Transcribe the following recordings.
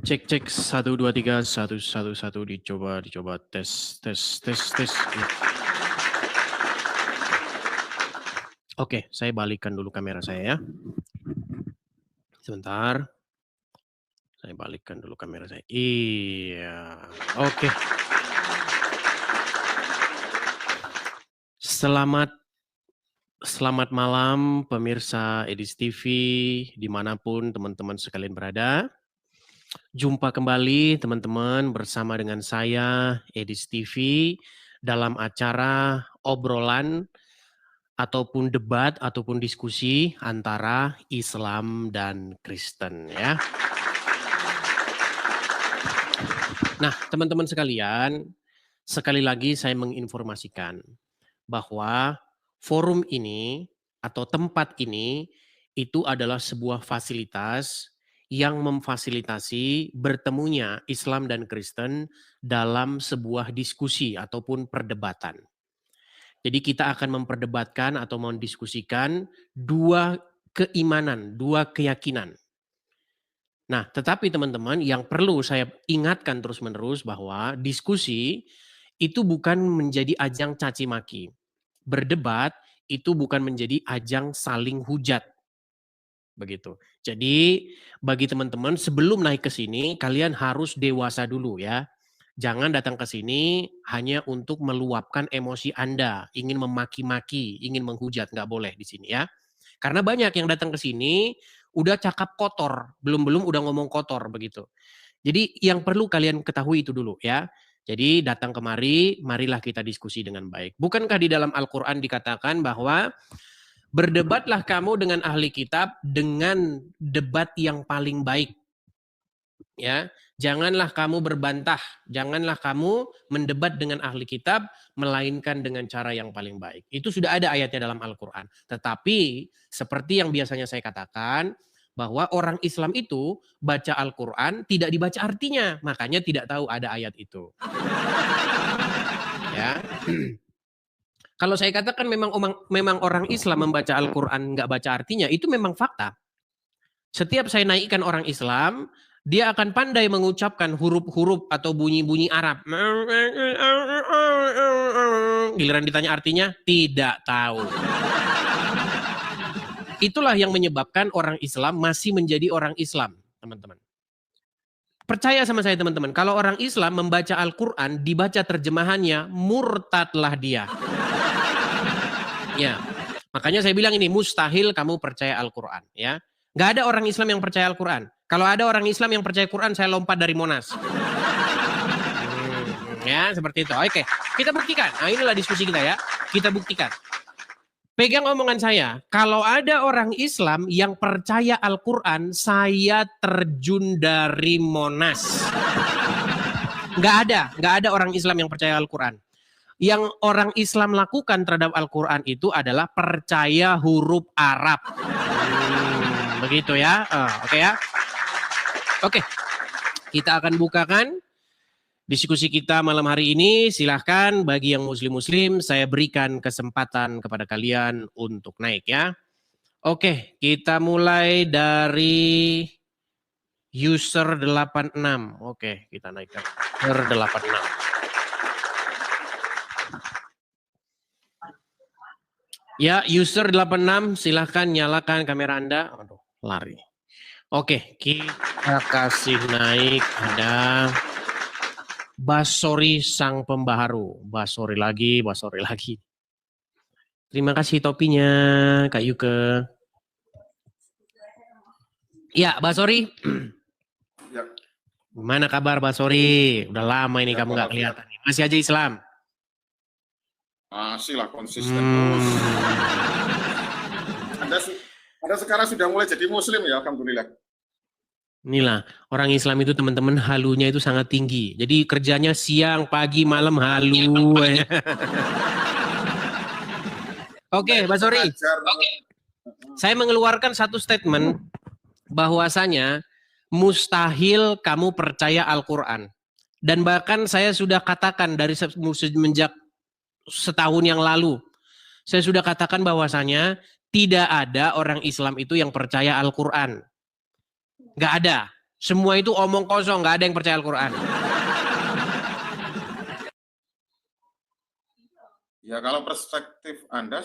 Cek 1 2 3 1 1 1 dicoba tes. Oke, saya balikkan dulu kamera saya ya. Sebentar. Saya balikkan dulu kamera saya. Iya. Oke. Selamat malam pemirsa Edis TV dimanapun teman-teman sekalian berada. Jumpa kembali teman-teman bersama dengan saya Edis TV dalam acara obrolan ataupun debat ataupun diskusi antara Islam dan Kristen ya. Nah, teman-teman sekalian, sekali lagi saya menginformasikan bahwa forum ini atau tempat ini itu adalah sebuah fasilitas yang memfasilitasi bertemunya Islam dan Kristen dalam sebuah diskusi ataupun perdebatan. Jadi kita akan memperdebatkan atau mendiskusikan dua keimanan, dua keyakinan. Nah, tetapi teman-teman yang perlu saya ingatkan terus-menerus bahwa diskusi itu bukan menjadi ajang caci maki. Berdebat itu bukan menjadi ajang saling hujat. Begitu. Jadi bagi teman-teman sebelum naik ke sini kalian harus dewasa dulu ya. Jangan datang ke sini hanya untuk meluapkan emosi Anda, ingin memaki-maki, ingin menghujat, nggak boleh di sini ya. Karena banyak yang datang ke sini udah cakap kotor, belum-belum udah ngomong kotor begitu. Jadi yang perlu kalian ketahui itu dulu ya. Jadi datang kemari, marilah kita diskusi dengan baik. Bukankah di dalam Al-Quran dikatakan bahwa berdebatlah kamu dengan ahli kitab dengan debat yang paling baik. Ya, janganlah kamu berbantah, janganlah kamu mendebat dengan ahli kitab melainkan dengan cara yang paling baik. Itu sudah ada ayatnya dalam Al-Qur'an. Tetapi seperti yang biasanya saya katakan bahwa orang Islam itu baca Al-Qur'an tidak dibaca artinya, makanya tidak tahu ada ayat itu. Ya. Kalau saya katakan memang orang Islam membaca Al-Qur'an nggak baca artinya, itu memang fakta. Setiap saya naikkan orang Islam, dia akan pandai mengucapkan huruf-huruf atau bunyi-bunyi Arab. Giliran ditanya artinya, tidak tahu. Itulah yang menyebabkan orang Islam masih menjadi orang Islam, teman-teman. Percaya sama saya teman-teman, kalau orang Islam membaca Al-Quran, dibaca terjemahannya, murtadlah dia. Ya, makanya saya bilang ini mustahil kamu percaya Al-Quran. Ya, nggak ada orang Islam yang percaya Al-Quran. Kalau ada orang Islam yang percaya Quran, saya lompat dari Monas. Ya, seperti itu. Oke, kita buktikan. Nah, inilah diskusi kita ya. Kita buktikan. Pegang omongan saya. Kalau ada orang Islam yang percaya Al-Quran, saya terjun dari Monas. Nggak ada orang Islam yang percaya Al-Quran. Yang orang Islam lakukan terhadap Al-Quran itu adalah percaya huruf Arab. Begitu ya. Oke ya. Oke, kita akan bukakan diskusi kita malam hari ini. Silahkan bagi yang muslim-muslim saya berikan kesempatan kepada kalian untuk naik ya. Oke, kita mulai dari user 86. Oke, kita naikkan user 86. Ya, user 86 silahkan nyalakan kamera Anda. Aduh, lari. Oke, kita kasih naik ada Basori Sang Pembaharu. Basori lagi. Terima kasih topinya, Kak Yuke. Ya, Basori. Ya. Gimana kabar Basori? Udah lama ini ya, kamu nggak kelihatan. Masih aja Islam? Masih lah konsisten. Anda sekarang sudah mulai jadi muslim ya, alhamdulillah. Inilah, orang Islam itu teman-teman halunya itu sangat tinggi. Jadi kerjanya siang, pagi, malam halu. Oke, Basori. Saya mengeluarkan satu statement bahwasanya mustahil kamu percaya Al-Quran. Dan bahkan saya sudah katakan dari semenjak setahun yang lalu. Saya sudah katakan bahwasanya tidak ada orang Islam itu yang percaya Al-Quran. Nggak ada. Semua itu omong kosong, nggak ada yang percaya Al-Quran. Ya kalau perspektif Anda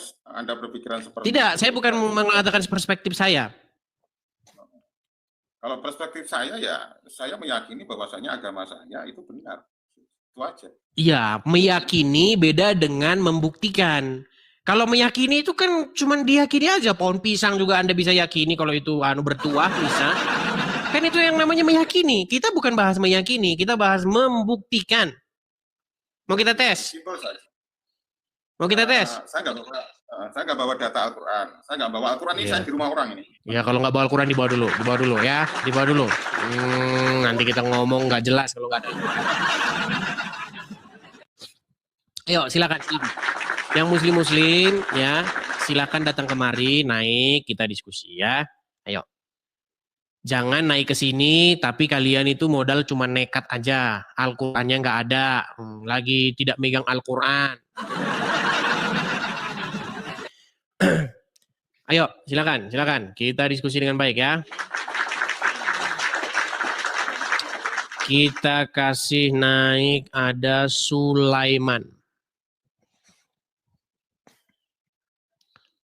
berpikiran seperti Tidak, itu, saya bukan mengatakan perspektif saya. Kalau perspektif saya ya, saya meyakini bahwasanya agama saya itu benar. Itu aja. Iya, meyakini beda dengan membuktikan. Kalau meyakini itu kan cuma diyakini aja. Pohon pisang juga Anda bisa yakini kalau itu bertuah bisa. Kan itu yang namanya meyakini. Kita bukan bahas meyakini, kita bahas membuktikan. Mau kita tes? Simpel saja. Mau kita tes? Saya nggak bawa data Al-Quran. Saya nggak bawa Al-Quran ini, saya di rumah orang ini. Ya kalau nggak bawa Al-Quran dibawa dulu ya, dibawa dulu. Nanti kita ngomong nggak jelas kalau nggak ada. Ayo silakan. Yang muslim ya, silakan datang kemari, naik kita diskusi ya. Ayo. Jangan naik ke sini tapi kalian itu modal cuma nekat aja. Al-Qur'annya nggak ada. Lagi tidak megang Al-Qur'an. Ayo, silakan. Kita diskusi dengan baik ya. Kita kasih naik ada Sulaiman.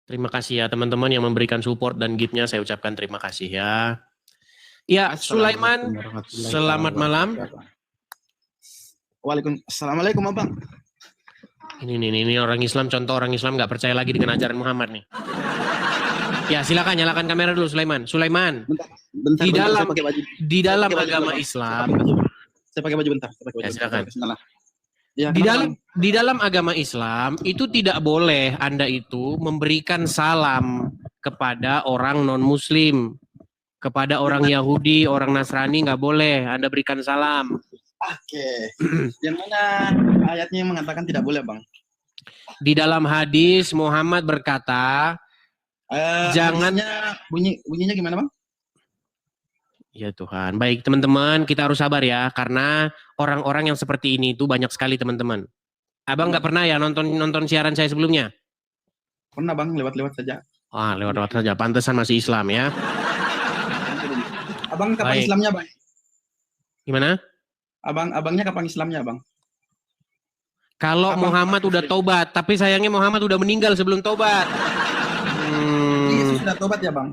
Terima kasih ya teman-teman yang memberikan support dan gift-nya, saya ucapkan terima kasih ya. Ya, Sulaiman, selamat malam. Assalamualaikum Abang. Ini orang Islam, contoh orang Islam nggak percaya lagi dengan ajaran Muhammad nih. Ya silakan nyalakan kamera dulu Sulaiman. Bentar, di dalam agama Islam. Saya pakai baju bentar. Ya silakan. Ya, Di dalam agama Islam itu tidak boleh Anda itu memberikan salam kepada orang non Muslim, kepada orang Yahudi, orang Nasrani nggak boleh Anda berikan salam. Oke. Yang mana ayatnya yang mengatakan tidak boleh, Bang? Di dalam hadis Muhammad berkata, jangan. Bunyinya gimana, Bang? Ya Tuhan. Baik teman-teman, kita harus sabar ya, karena orang-orang yang seperti ini itu banyak sekali teman-teman. Abang nggak pernah ya nonton siaran saya sebelumnya? Pernah Bang, lewat-lewat saja. Wah, lewat-lewat saja. Pantesan masih Islam ya. Abang kapan Baik. Islamnya, Bang? Gimana? Abangnya kapan Islamnya, Bang? Kalau Muhammad udah tobat, tapi sayangnya Muhammad udah meninggal sebelum tobat. Yesus sudah tobat ya, Bang?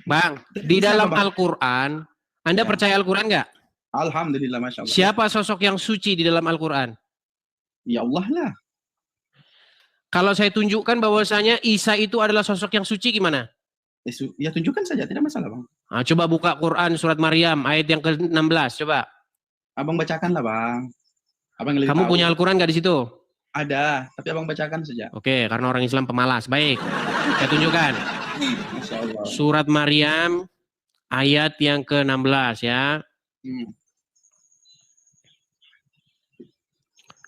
Bang, di dalam Al-Quran, Anda percaya Al-Quran nggak? Alhamdulillah, Masya Allah. Siapa sosok yang suci di dalam Al-Quran? Ya Allah lah. Kalau saya tunjukkan bahwasanya Isa itu adalah sosok yang suci gimana? Ya tunjukkan saja, tidak masalah, Bang. Nah, coba buka Quran surat Maryam ayat yang ke-16, coba. Abang bacakan lah, Bang. Kamu punya Al-Quran nggak di situ? Ada, tapi Abang bacakan saja. Oke, karena orang Islam pemalas. Baik, saya tunjukkan. Masya Allah. Surat Maryam ayat yang ke-16 ya.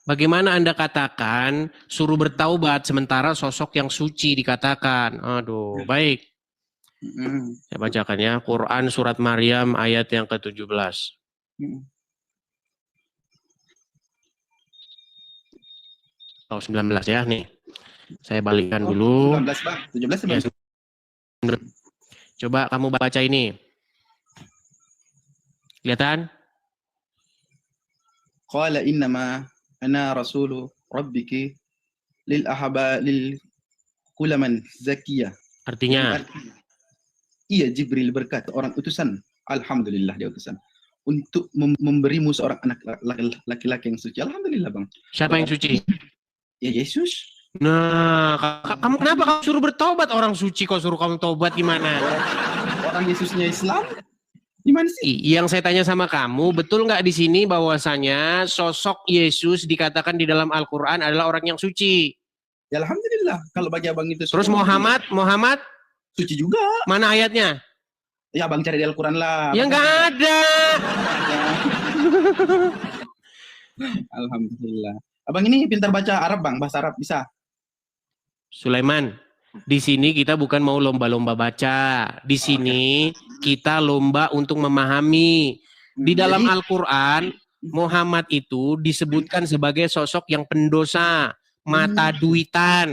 Bagaimana Anda katakan suruh bertaubat sementara sosok yang suci dikatakan? Aduh, baik. Saya bacakan ya. Quran surat Maryam ayat yang ke-17. Oh, 19 ya nih. Saya balikkan dulu. 19, Bang. 17 ya, Bang. Coba kamu baca ini. Kelihatan? Qala innama ana rasulu rabbiki lil kulaman zakiyah. Artinya? Iya, Jibril berkata, orang utusan. Alhamdulillah dia utusan. Untuk memberimu seorang anak laki-laki yang suci. Alhamdulillah, Bang. Siapa yang suci? Ya Yesus. Nah, kamu kenapa kamu suruh bertobat? Orang suci kok suruh kamu tobat gimana? Orang Yesusnya Islam? Gimana sih? Yang saya tanya sama kamu, betul nggak di sini bahwasanya sosok Yesus dikatakan di dalam Al-Quran adalah orang yang suci? Ya Alhamdulillah. Kalau bagi abang itu. Terus Muhammad suci juga. Mana ayatnya? Ya abang cari di Al-Quran lah. Ya nggak ada. Alhamdulillah. Abang ini pintar baca Arab, Bang. Bahasa Arab bisa. Sulaiman, di sini kita bukan mau lomba-lomba baca. Di sini kita lomba untuk memahami. Di dalam Al-Quran, Muhammad itu disebutkan sebagai sosok yang pendosa, mata duitan.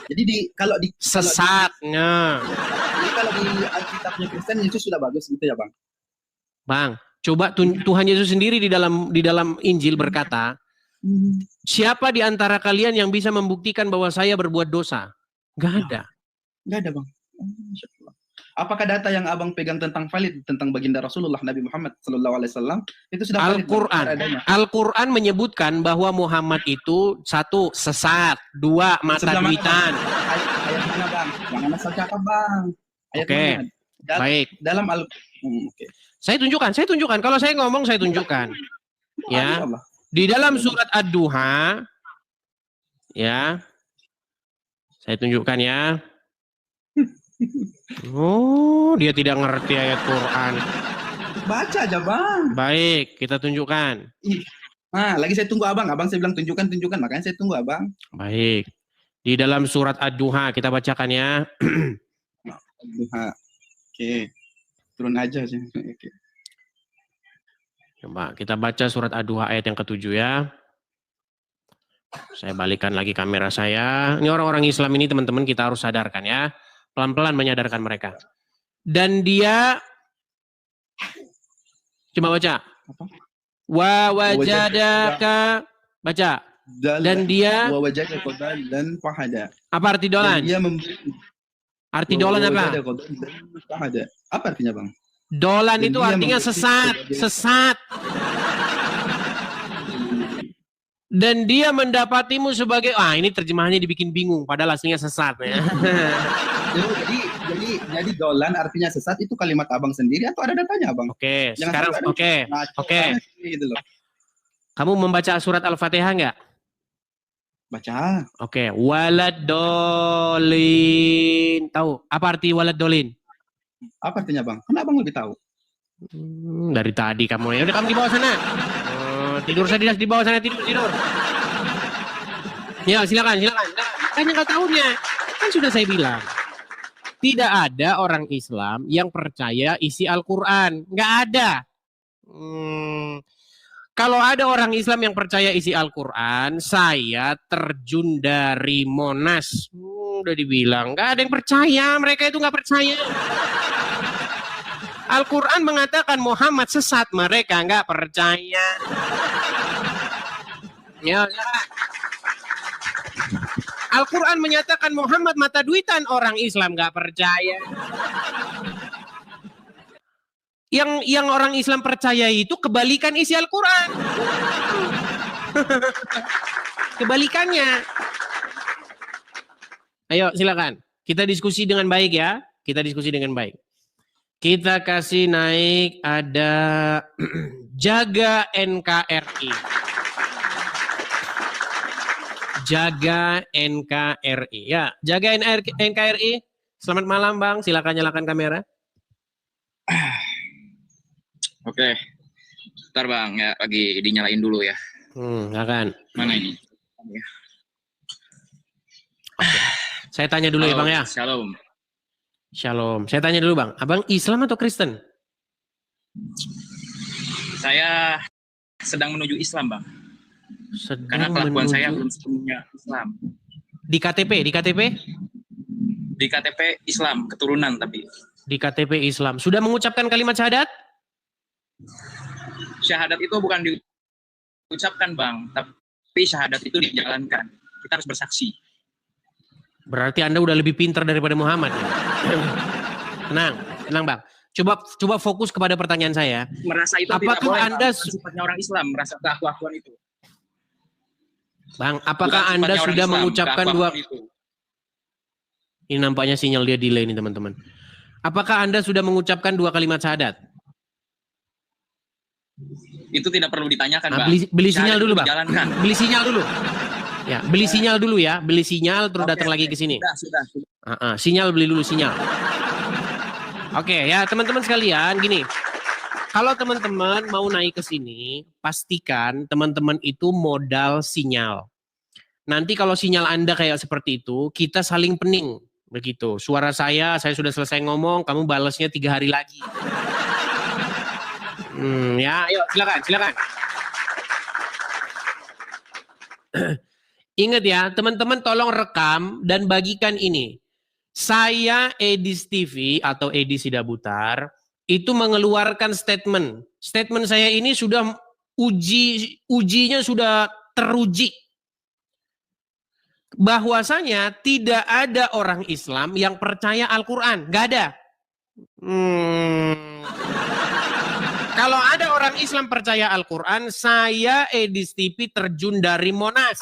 Jadi kalau di Sesatnya. jadi kalau di Alkitabnya Kristen itu sudah bagus gitu ya, Bang. Bang, coba Tuhan Yesus sendiri di dalam Injil berkata, siapa di antara kalian yang bisa membuktikan bahwa saya berbuat dosa? Gak ada. Enggak ada, Bang. Masya Allah. Apakah data yang Abang pegang tentang valid tentang baginda Rasulullah Nabi Muhammad sallallahu alaihi wasallam itu sudah valid? Al-Quran menyebutkan bahwa Muhammad itu satu sesat, dua mata duitan. Ayat mana, Bang? Jangan asal cakap, Bang. Ayat Oke. mana? Baik. Dalam Oke. Saya tunjukkan. Kalau saya ngomong saya tunjukkan. Ya. Allah. Di dalam surat Ad-Duha, ya. Saya tunjukkan ya. Oh, dia tidak ngerti ayat Quran. Baca aja, Bang. Baik, kita tunjukkan. Nah, lagi saya tunggu Abang. Abang saya bilang tunjukkan. Makanya saya tunggu Abang. Baik. Di dalam surat Ad-Duha kita bacakan ya. Ad-Duha. Oke. Turun aja sih. Oke. Coba kita baca surat Ad-Duha ayat yang ke-7 ya. Saya balikan lagi kamera saya. Ini orang-orang Islam ini teman-teman kita harus sadarkan ya. Pelan-pelan menyadarkan mereka. Dan dia, coba baca. Wa wajadaka, baca. Dan dia, wa wajadaka dan fahada. apa arti dolan? Dia memberi. Arti dolan apa? Apa artinya, Bang? Dolan itu artinya sesat, sesat. Dan dia mendapatimu sebagai, ini terjemahannya dibikin bingung, padahal aslinya sesat ya. Jadi dolan artinya sesat itu kalimat Abang sendiri atau ada datanya, Abang? Oke, Jangan sekarang oke. Gitu loh. Kamu membaca surat Al-Fatihah enggak? Baca. Oke, walad dolin. Tahu apa arti walad dolin? Apa artinya, Bang? Karena Abang lebih tahu. Dari tadi kamu. Ya udah kamu di bawah sana. Tidur saja di bawah sana, tidur. Ya, silakan. Kan nggak tahunya. Kan sudah saya bilang. Tidak ada orang Islam yang percaya isi Al-Qur'an. Nggak ada. Kalau ada orang Islam yang percaya isi Al-Qur'an, saya terjun dari Monas. Udah dibilang, nggak ada yang percaya. Mereka itu nggak percaya. Al-Quran mengatakan Muhammad sesat, mereka nggak percaya. Ya. Al-Quran menyatakan Muhammad mata duitan, orang Islam nggak percaya. Yang orang Islam percaya itu kebalikan isi Al-Quran. Kebalikannya. Ayo silakan. Kita diskusi dengan baik ya. Kita kasih naik ada Jaga NKRI. Jaga NKRI. Ya, Jaga NKRI. Selamat malam, Bang. Silakan nyalakan kamera. Oke. Bentar, Bang, ya lagi dinyalain dulu ya. Silakan. Mana ini? Oke. Saya tanya dulu ya, Bang ya. Shalom. Saya tanya dulu, Bang. Abang Islam atau Kristen? Saya sedang menuju Islam, Bang. Karena kelakuan saya belum sepenuhnya Islam. Di KTP? Di KTP Islam, keturunan tapi. Di KTP Islam. Sudah mengucapkan kalimat syahadat? Syahadat itu bukan diucapkan, Bang. Tapi syahadat itu dijalankan. Kita harus bersaksi. Berarti Anda udah lebih pintar daripada Muhammad. Tenang Bang. Coba fokus kepada pertanyaan saya. Merasa itu apakah tidak boleh, Anda sifatnya orang Islam, merasa keakuan itu. Bang, apakah Anda sudah mengucapkan Ini nampaknya sinyal dia delay nih, teman-teman. Apakah Anda sudah mengucapkan 2 kalimat syahadat? Itu tidak perlu ditanyakan, Bang. Beli sinyal dulu, Bang. Beli sinyal dulu. Ya, beli sinyal dulu ya. Beli sinyal terus datang lagi ke sini. Sudah. Sinyal, beli dulu sinyal. Oke, ya teman-teman sekalian, gini. Kalau teman-teman mau naik ke sini, pastikan teman-teman itu modal sinyal. Nanti kalau sinyal Anda kayak seperti itu, kita saling pening. Begitu. Suara saya sudah selesai ngomong, kamu balasnya 3 hari lagi. Ya, ayo silakan. Ingat ya, teman-teman tolong rekam dan bagikan ini. Saya Edis TV atau Edi Sidabutar itu mengeluarkan statement. Statement saya ini sudah ujinya sudah teruji. Bahwasanya tidak ada orang Islam yang percaya Al-Quran. Gak ada. Kalau ada orang Islam percaya Al-Quran, saya Edis TV terjun dari Monas.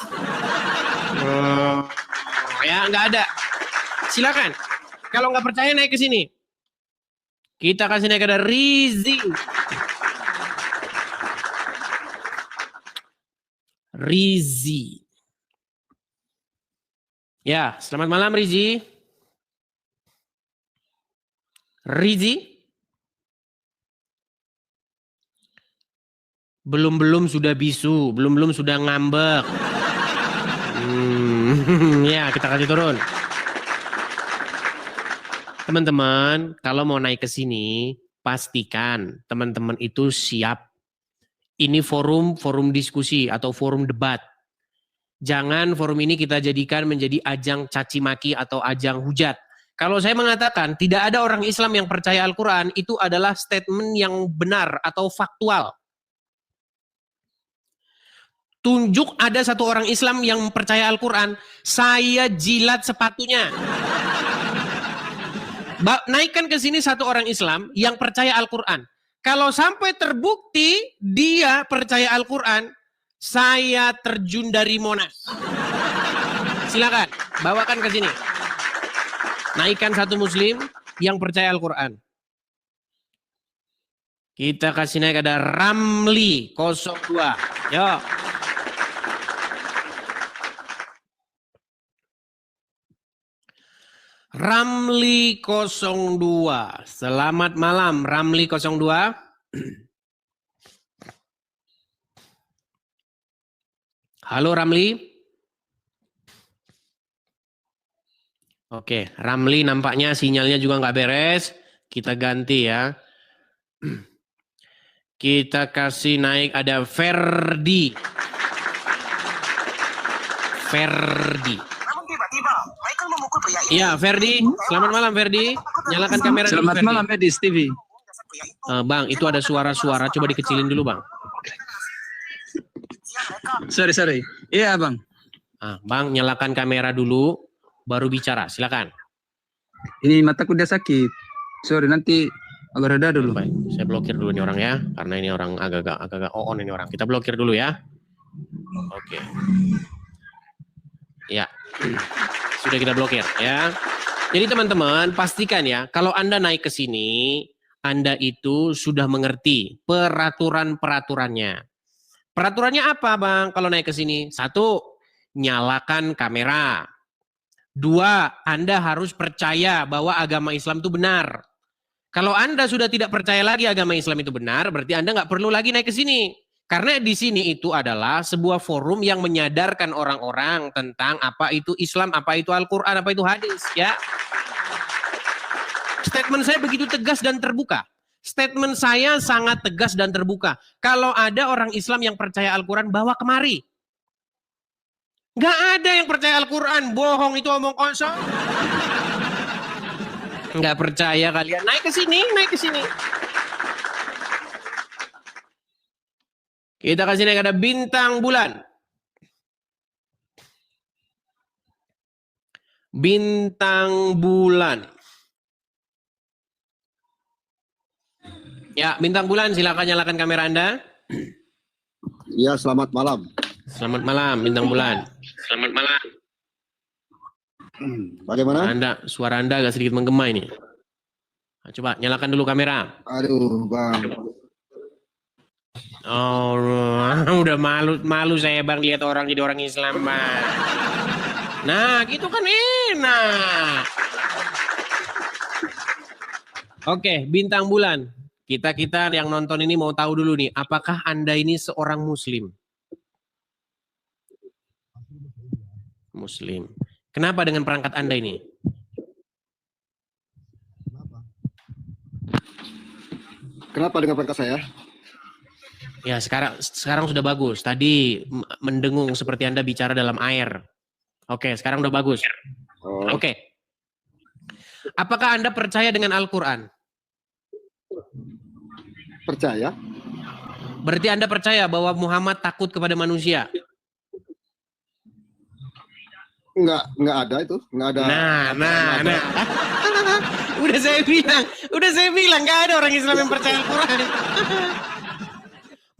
Ya, nggak ada. Silakan. Kalau nggak percaya naik ke sini. Kita kasih naik ada Rizi. Rizi. Ya, selamat malam Rizi. Rizi. Belum sudah bisu, belum sudah ngambek. Ya, kita kasih turun. Teman-teman, kalau mau naik ke sini, pastikan teman-teman itu siap. Ini forum diskusi atau forum debat. Jangan forum ini kita jadikan menjadi ajang caci maki atau ajang hujat. Kalau saya mengatakan tidak ada orang Islam yang percaya Al-Quran, itu adalah statement yang benar atau faktual. Tunjuk ada satu orang Islam yang percaya Al-Quran, saya jilat sepatunya. Naikkan ke sini satu orang Islam yang percaya Al-Quran. Kalau sampai terbukti dia percaya Al-Quran, saya terjun dari Monas. Silakan, bawakan ke sini. Naikkan satu Muslim yang percaya Al-Quran. Kita kasih naik ada Ramli 02. Yuk. Ramli 02. Selamat malam Ramli 02. Halo Ramli. Oke, Ramli nampaknya sinyalnya juga nggak beres. Kita ganti ya. Kita kasih naik ada Ferdi. Ferdi. Iya, Ferdi. Selamat malam, Ferdi. Nyalakan kamera dulu, Selamat Ferdi. malam, Edis TV. Bang, itu ada suara-suara. Coba dikecilin dulu, Bang. Sorry. Iya, Bang. Bang, nyalakan kamera dulu, baru bicara. Silakan. Ini mataku udah sakit. Sorry, nanti agak reda dulu. Baik, saya blokir dulu nih orang ya, karena ini orang agak-agak on ini orang. Kita blokir dulu ya. Oke. Ya. Sudah kita blokir ya. Jadi teman-teman pastikan ya, kalau Anda naik ke sini, Anda itu sudah mengerti peraturan-peraturannya. Peraturannya apa Bang kalau naik ke sini? 1, nyalakan kamera. 2, Anda harus percaya bahwa agama Islam itu benar. Kalau Anda sudah tidak percaya lagi agama Islam itu benar, berarti Anda nggak perlu lagi naik ke sini. Karena di sini itu adalah sebuah forum yang menyadarkan orang-orang tentang apa itu Islam, apa itu Al-Quran, apa itu hadis. Ya. Statement saya begitu tegas dan terbuka. Statement saya sangat tegas dan terbuka. Kalau ada orang Islam yang percaya Al-Quran, bawa kemari. Nggak ada yang percaya Al-Quran, bohong itu omong kosong. Nggak percaya kalian, naik ke sini. Kita kasih naik ada bintang bulan. Bintang bulan. Ya, bintang bulan silakan nyalakan kamera Anda. Ya, selamat malam. Selamat malam bintang bulan. Selamat malam. Bagaimana? Suara Anda agak sedikit menggema ini. Nah, coba nyalakan dulu kamera. Aduh, Bang. Oh, udah malu saya Bang lihat orang jadi orang Islam Bang. Nah, gitu kan enak. Oke, bintang bulan. Kita yang nonton ini mau tahu dulu nih, apakah Anda ini seorang Muslim? Muslim. Kenapa dengan perangkat Anda ini? Kenapa dengan perangkat saya? Ya, sekarang sudah bagus. Tadi mendengung seperti Anda bicara dalam air. Oke, sekarang udah bagus. Oh, Oke. Apakah Anda percaya dengan Al-Quran? percaya? Berarti Anda percaya bahwa Muhammad takut kepada manusia? Enggak ada itu, enggak ada. Nah. Udah saya bilang nggak ada orang Islam yang percaya Al-Quran.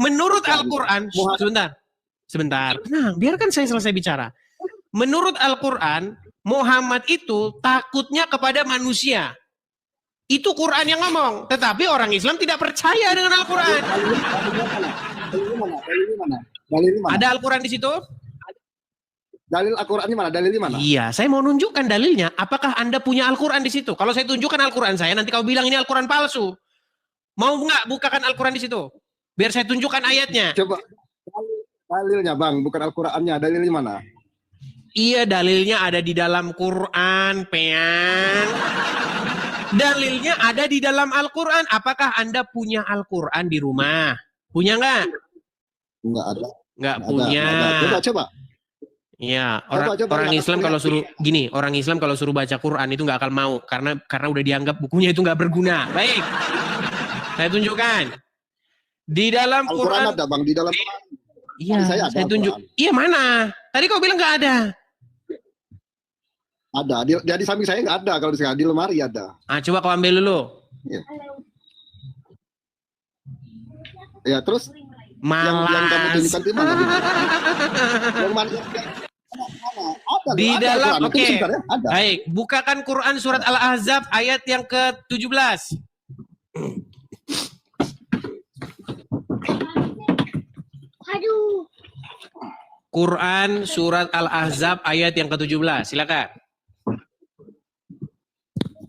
Menurut Al-Quran, sebentar. Nah, biarkan saya selesai bicara. Menurut Al-Quran, Muhammad itu takutnya kepada manusia. Itu Quran yang ngomong. Tetapi orang Islam tidak percaya dengan Al-Quran. Dalilnya mana? Ada Al-Quran di situ? Dalil Al-Qurannya mana? Dalilnya mana? Iya, saya mau nunjukkan dalilnya. Apakah Anda punya Al-Quran di situ? Kalau saya tunjukkan Al-Quran saya, nanti kau bilang ini Al-Quran palsu. Mau nggak bukakan Al-Quran di situ? Biar saya tunjukkan ayatnya. Coba dalilnya Bang, bukan Al-Qurannya. Dalilnya mana? Iya, dalilnya ada di dalam Quran, Peang. Dalilnya ada di dalam Al-Quran. Apakah Anda punya Al-Quran di rumah? Punya nggak? Enggak ada. Nggak punya. Coba. Iya, Coba, orang Islam kalau suruh gini, orang Islam kalau suruh baca Quran itu nggak akan mau karena udah dianggap bukunya itu nggak berguna. Baik, saya tunjukkan di dalam Al-Quran Quran. ada Bang, di dalam. Iya, saya ada saya tunjuk. Al-Quran. Iya mana? Tadi kau bilang nggak ada. Ada, di samping saya nggak ada, kalau di lemari ada. Ah, coba kau ambil dulu. Ya, terus Malas. yang kamu tunjukkan itu mana? Yang mana? Ada, Di ada dalam, Al-Quran. oke. Itu sebenarnya ada. Baik, bukakan Quran surat Al-Ahzab ayat yang ke-17. Quran surat Al-Ahzab ayat yang ke-17. Silakan.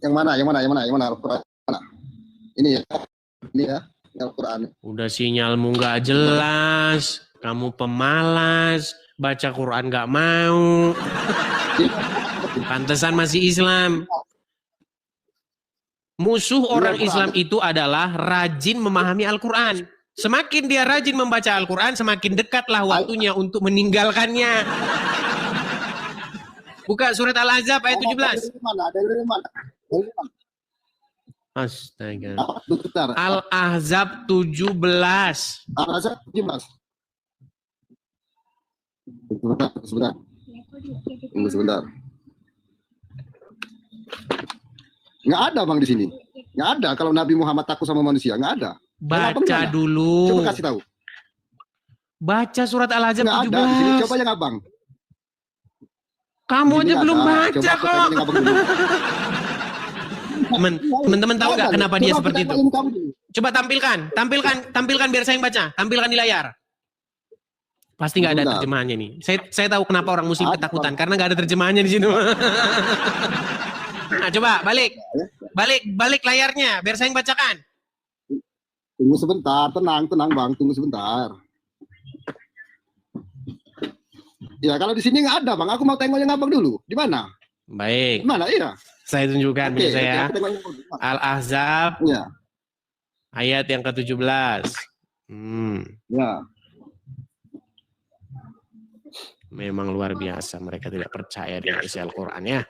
Yang mana Al-Quran? Mana? Ini ya, Al-Quran. Udah sinyalmu nggak jelas, kamu pemalas, baca Quran nggak mau. Pantesan masih Islam. Musuh orang Islam itu adalah rajin memahami Al-Quran. Semakin dia rajin membaca Al-Quran, semakin dekatlah waktunya untuk meninggalkannya. Buka surat Al-Ahzab ayat 17. Dalilnya mana? Astaga. Bentar. Al-Ahzab 17. Al-Ahzab 17. Sebentar. Nggak ada Bang di sini. Nggak ada kalau Nabi Muhammad takut sama manusia. Nggak ada. Baca dulu. Coba kasih tahu. Baca surat Al-Ahzab 17. Nggak ada di sini. Coba yang abang. Kamu aja belum baca Coba kok. Teman-teman tahu nggak kenapa dia seperti itu? Coba tampilkan biar saya yang baca. Tampilkan di layar. Pasti nggak ada terjemahannya nih. Saya tahu kenapa orang muslim ketakutan karena nggak ada terjemahannya di sini. Nah, coba balik layarnya biar saya yang bacakan. Tunggu sebentar, tenang Bang, tunggu sebentar. Ya kalau di sini nggak ada Bang, aku mau tengok yang abang dulu. Di mana? Baik. Di mana? Iya. Saya tunjukkan Oke, saya. Al-Ahzab ya. ayat yang ke-17. Ya. Memang luar biasa, mereka tidak percaya dengan isi Al-Quran ya.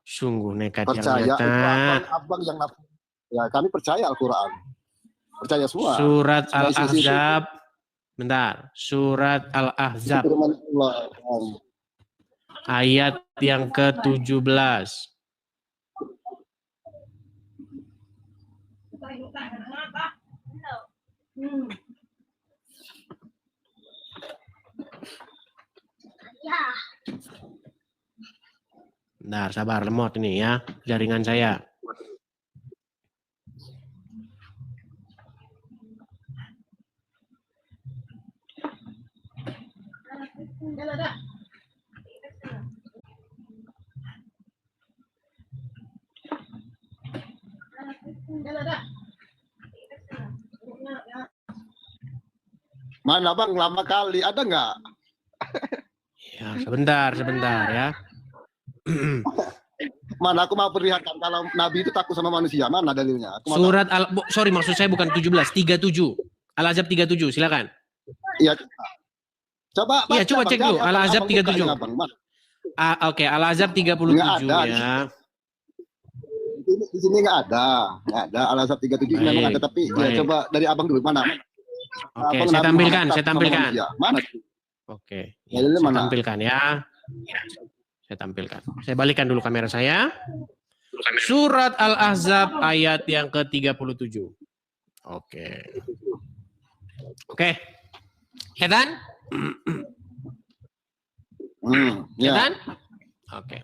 Sungguh nekat Percaya yang itu nyata. abang yang ya kami percaya Al-Quran. Percaya semua. Surat Al-Ahzab. Bentar. Surat Al-Ahzab. Ayat yang ke-17. Bentar, sabar, lemot ini ya, jaringan saya. Mana Bang, lama kali, ada nggak? Ya, sebentar ya. Mana aku mau perlihatkan kalau Nabi itu takut sama manusia, mana dalilnya? Surat maksud saya bukan 17, 37. Al-Ahzab 37, silakan. Iya. Coba Iya, coba Bang. cek dulu. Jangan Al-Ahzab Abang buka 37. ya, Bang. Oke, Al-Ahzab 37 Nggak ada. ya. Di sini nggak ada Al-Ahzab 37 memang Baik, ada, tapi ya baik. coba dari Abang dulu mana? Oke, Abang saya Nabi tampilkan, Muhammad saya sama tampilkan. manusia. Mana? Oke, Ya, dari saya mana? tampilkan ya. Saya tampilkan. Saya balikan dulu kamera saya. Surat Al-Ahzab ayat yang ke-37. Oke. Oke. Kelihatan? Ya. Kelihatan? Oke.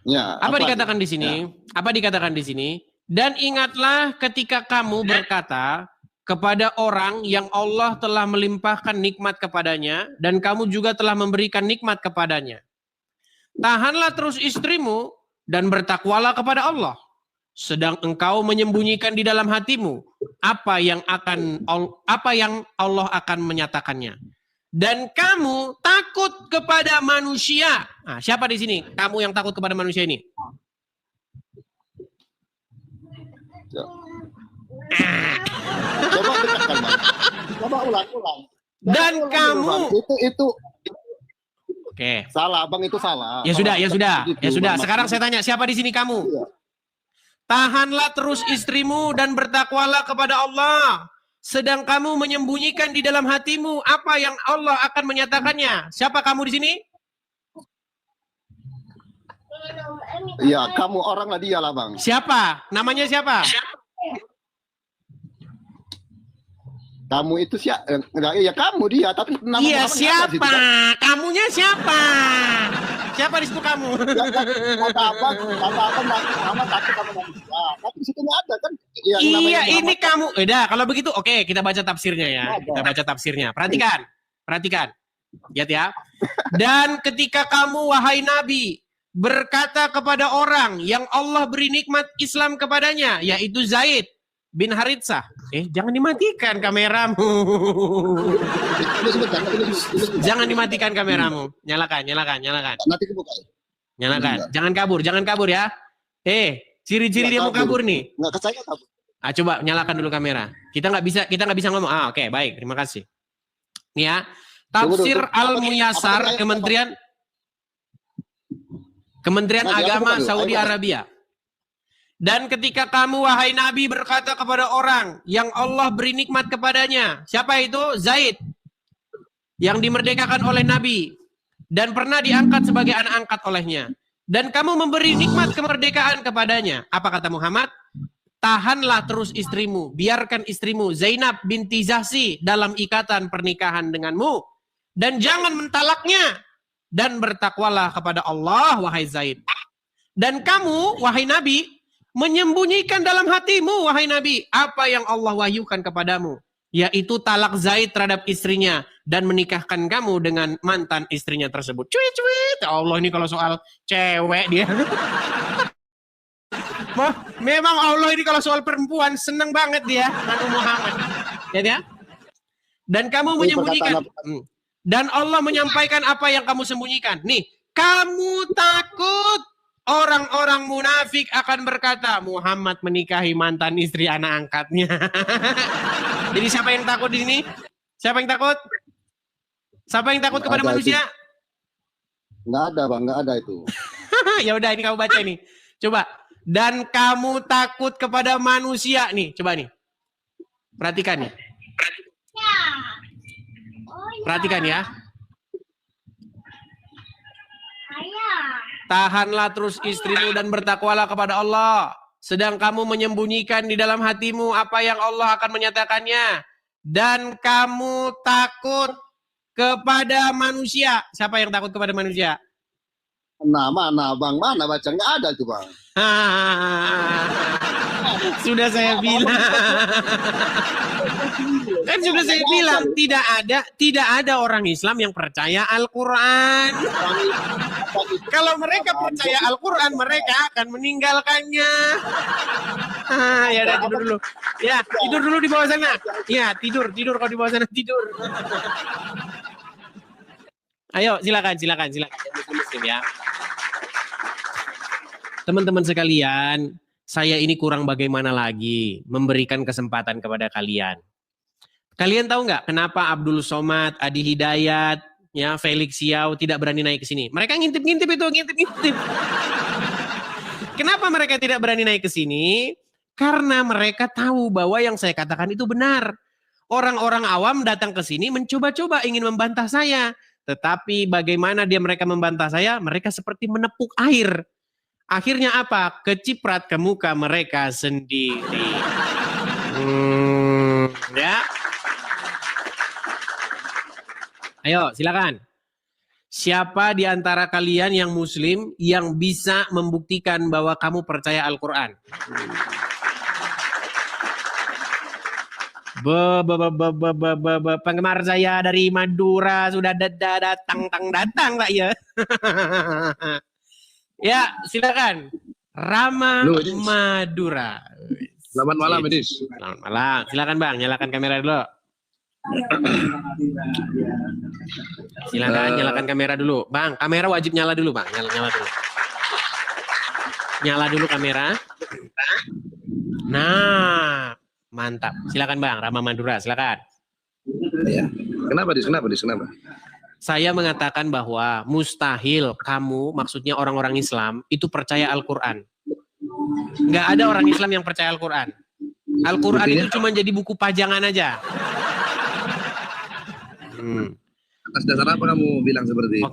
Ya. Apa dikatakan di sini? Apa dikatakan di sini? Dan ingatlah ketika kamu berkata kepada orang yang Allah telah melimpahkan nikmat kepadanya dan kamu juga telah memberikan nikmat kepadanya. Tahanlah terus istrimu dan bertakwalah kepada Allah. Sedang engkau menyembunyikan di dalam hatimu apa yang Allah akan menyatakannya. Dan kamu takut kepada manusia. Nah, siapa di sini? Kamu yang takut kepada manusia ini? Coba dekatkan, Bang. Coba ulang. Dan Ulang dulu, kamu Bang. Itu Oke. salah, Bang, itu salah. Ya sudah. Gitu, Bang. Sekarang saya tanya, siapa di sini kamu? Iya. Tahanlah terus istrimu dan bertakwalah kepada Allah. Sedang kamu menyembunyikan di dalam hatimu apa yang Allah akan menyatakannya. Siapa kamu di sini? Iya, kamu orang lah dia lah, Bang. Siapa? Namanya siapa? Kamu itu siapa? Ya kamu dia, tapi nama Iya, Muhammad nggak ada di situ, siapa? Bang. Kamunya siapa? Siapa di situ kamu? Kata abang Muhammad takut sama manusia. Tapi di situ nggak ada kan? Yang namanya Iya, Muhammad ini kamu. Udah, kalau begitu oke, kita baca tafsirnya ya. Ada. Kita baca tafsirnya. Perhatikan. Lihat ya. Dan ketika kamu wahai Nabi berkata kepada orang yang Allah beri nikmat Islam kepadanya, yaitu Zaid bin Haritsah. Jangan dimatikan kameramu. Jangan dimatikan kameramu. Nyalakan. Nanti kebuka. Nyalakan. Jangan kabur ya. Ciri-ciri dia mau kabur nih. Nggak, saya nggak kabur. Coba nyalakan dulu kamera. Kita nggak bisa ngomong. Oke, baik. Terima kasih. Nih ya. Tafsir Al-Muyassar Kementerian Agama Saudi Arabia. Dan ketika kamu wahai Nabi berkata kepada orang yang Allah beri nikmat kepadanya. Siapa itu? Zaid. Yang dimerdekakan oleh Nabi. Dan pernah diangkat sebagai anak angkat olehnya. Dan kamu memberi nikmat kemerdekaan kepadanya. Apa kata Muhammad? Tahanlah terus istrimu. Biarkan istrimu Zainab binti Jahsy dalam ikatan pernikahan denganmu. Dan jangan mentalaknya. Dan bertakwalah kepada Allah wahai Zaid. Dan kamu wahai Nabi menyembunyikan dalam hatimu wahai Nabi apa yang Allah wahyukan kepadamu, yaitu talak Zaid terhadap istrinya dan menikahkan kamu dengan mantan istrinya tersebut. Cuit. Allah, ini kalau soal cewek dia. Memang Allah ini kalau soal perempuan senang banget dia, Nabi Muhammad. Ya. Dan kamu menyembunyikan. Dan Allah menyampaikan apa yang kamu sembunyikan. Nih, kamu takut orang-orang munafik akan berkata, Muhammad menikahi mantan istri anak angkatnya. Jadi siapa yang takut di sini? Siapa yang takut? Siapa yang takut kepada manusia? Nggak ada, Bang, nggak ada itu. Ya udah, ini kamu baca nih. Coba. Dan kamu takut kepada manusia nih. Coba nih. Perhatikan nih. Perhatikan ya. Tahanlah terus istrimu dan bertakwalah kepada Allah. Sedang kamu menyembunyikan di dalam hatimu apa yang Allah akan menyatakannya. Dan kamu takut kepada manusia. Siapa yang takut kepada manusia? Nah, mana Bang? Mana baca? Nggak ada tuh, Bang. Sudah saya bilang. Kan sudah saya bilang tidak ada orang Islam yang percaya Al-Qur'an. Kalau mereka percaya Al-Qur'an, mereka akan meninggalkannya. Ya udah, tidur dulu. Ya, tidur dulu di bawah sana. Ya, tidur kalau di bawah sana tidur. Ayo, silakan. Muslim ya. Teman-teman sekalian, saya ini kurang bagaimana lagi memberikan kesempatan kepada kalian. Kalian tahu nggak kenapa Abdul Somad, Adi Hidayat, ya Felix Xiao tidak berani naik ke sini? Mereka ngintip-ngintip itu, ngintip-ngintip. Kenapa mereka tidak berani naik ke sini? Karena mereka tahu bahwa yang saya katakan itu benar. Orang-orang awam datang ke sini mencoba-coba ingin membantah saya. Tetapi bagaimana mereka membantah saya? Mereka seperti menepuk air. Akhirnya apa? Keciprat ke muka mereka sendiri. Ya. Ayo, silakan. Siapa di antara kalian yang muslim yang bisa membuktikan bahwa kamu percaya Al-Quran? Penggemar saya dari Madura sudah datang Pak ya. Ya, silakan. Rama Madura. Selamat malam, Edis. Selamat malam. Silakan Bang, nyalakan kamera dulu. Silakan nyalakan kamera dulu. Bang, kamera wajib nyala dulu, Bang. Nyala dulu. Nyala dulu kamera. Nah, mantap. Silakan Bang, Rama Madura, silakan. Ya. Kenapa? Saya mengatakan bahwa mustahil kamu, maksudnya orang-orang Islam, itu percaya Al-Quran. Nggak ada orang Islam yang percaya Al-Quran. Al-Quran itu cuma jadi buku pajangan aja. Atas dasar apa kamu bilang seperti itu?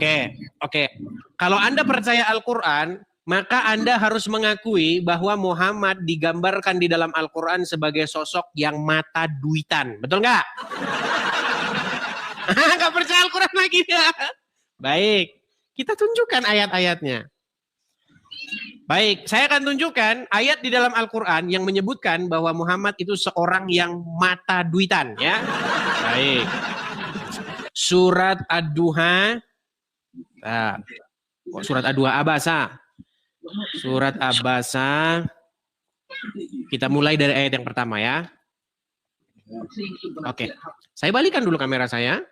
Oke. Kalau Anda percaya Al-Quran, maka Anda harus mengakui bahwa Muhammad digambarkan di dalam Al-Quran sebagai sosok yang mata duitan. Betul nggak? Nggak percaya Al-Quran lagi ya? Baik, kita tunjukkan ayat-ayatnya. Baik, saya akan tunjukkan ayat di dalam Al-Quran yang menyebutkan bahwa Muhammad itu seorang yang mata duitan. Ya, baik. Surat Ad-Duha. Surat Ad-Duha Abasa. Surat Abasa. Kita mulai dari ayat yang pertama ya. Oke. Saya balikan dulu kamera saya.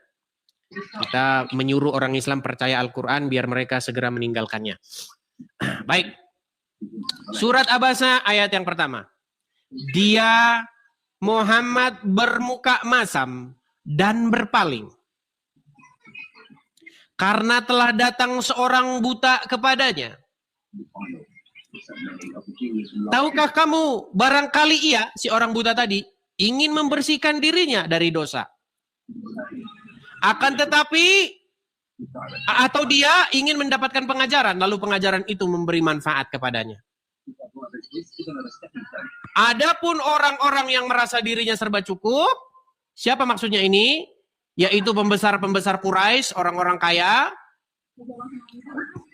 Kita menyuruh orang Islam percaya Al-Quran biar mereka segera meninggalkannya. Baik. Surat Abasa ayat yang pertama. Dia Muhammad bermuka masam dan berpaling. Karena telah datang seorang buta kepadanya. Tahukah kamu, barangkali ia, si orang buta tadi, ingin membersihkan dirinya dari dosa. Akan tetapi, atau dia ingin mendapatkan pengajaran, lalu pengajaran itu memberi manfaat kepadanya. Adapun orang-orang yang merasa dirinya serba cukup, siapa maksudnya ini? Yaitu pembesar-pembesar Quraisy, orang-orang kaya.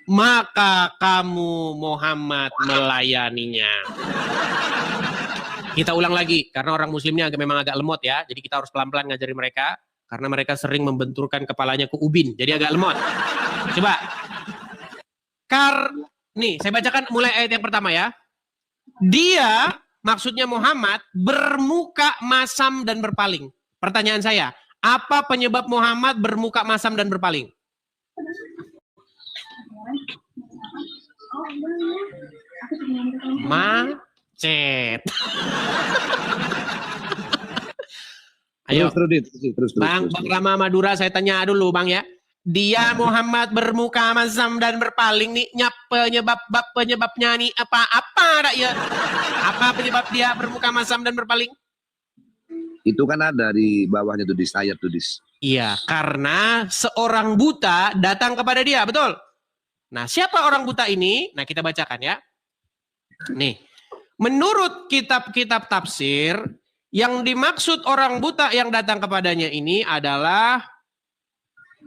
Maka kamu Muhammad melayaninya. Kita ulang lagi, karena orang muslimnya memang agak lemot ya. Jadi kita harus pelan-pelan ngajari mereka. Karena mereka sering membenturkan kepalanya ke ubin. Jadi agak lemot. Coba. Nih, saya bacakan mulai ayat yang pertama ya. Dia, maksudnya Muhammad, bermuka masam dan berpaling. Pertanyaan saya, apa penyebab Muhammad bermuka masam dan berpaling? Macet. Ayo, terus. Bang Rama Madura, saya tanya dulu Bang ya. Dia Muhammad bermuka masam dan berpaling nih, penyebabnya nih apa ya? Apa penyebab dia bermuka masam dan berpaling? Itu kan ada di bawahnya tuh, di ayat tuh, Dis. Iya, karena seorang buta datang kepada dia, betul? Nah, siapa orang buta ini? Nah, kita bacakan ya. Nih, menurut kitab-kitab tafsir, yang dimaksud orang buta yang datang kepadanya ini adalah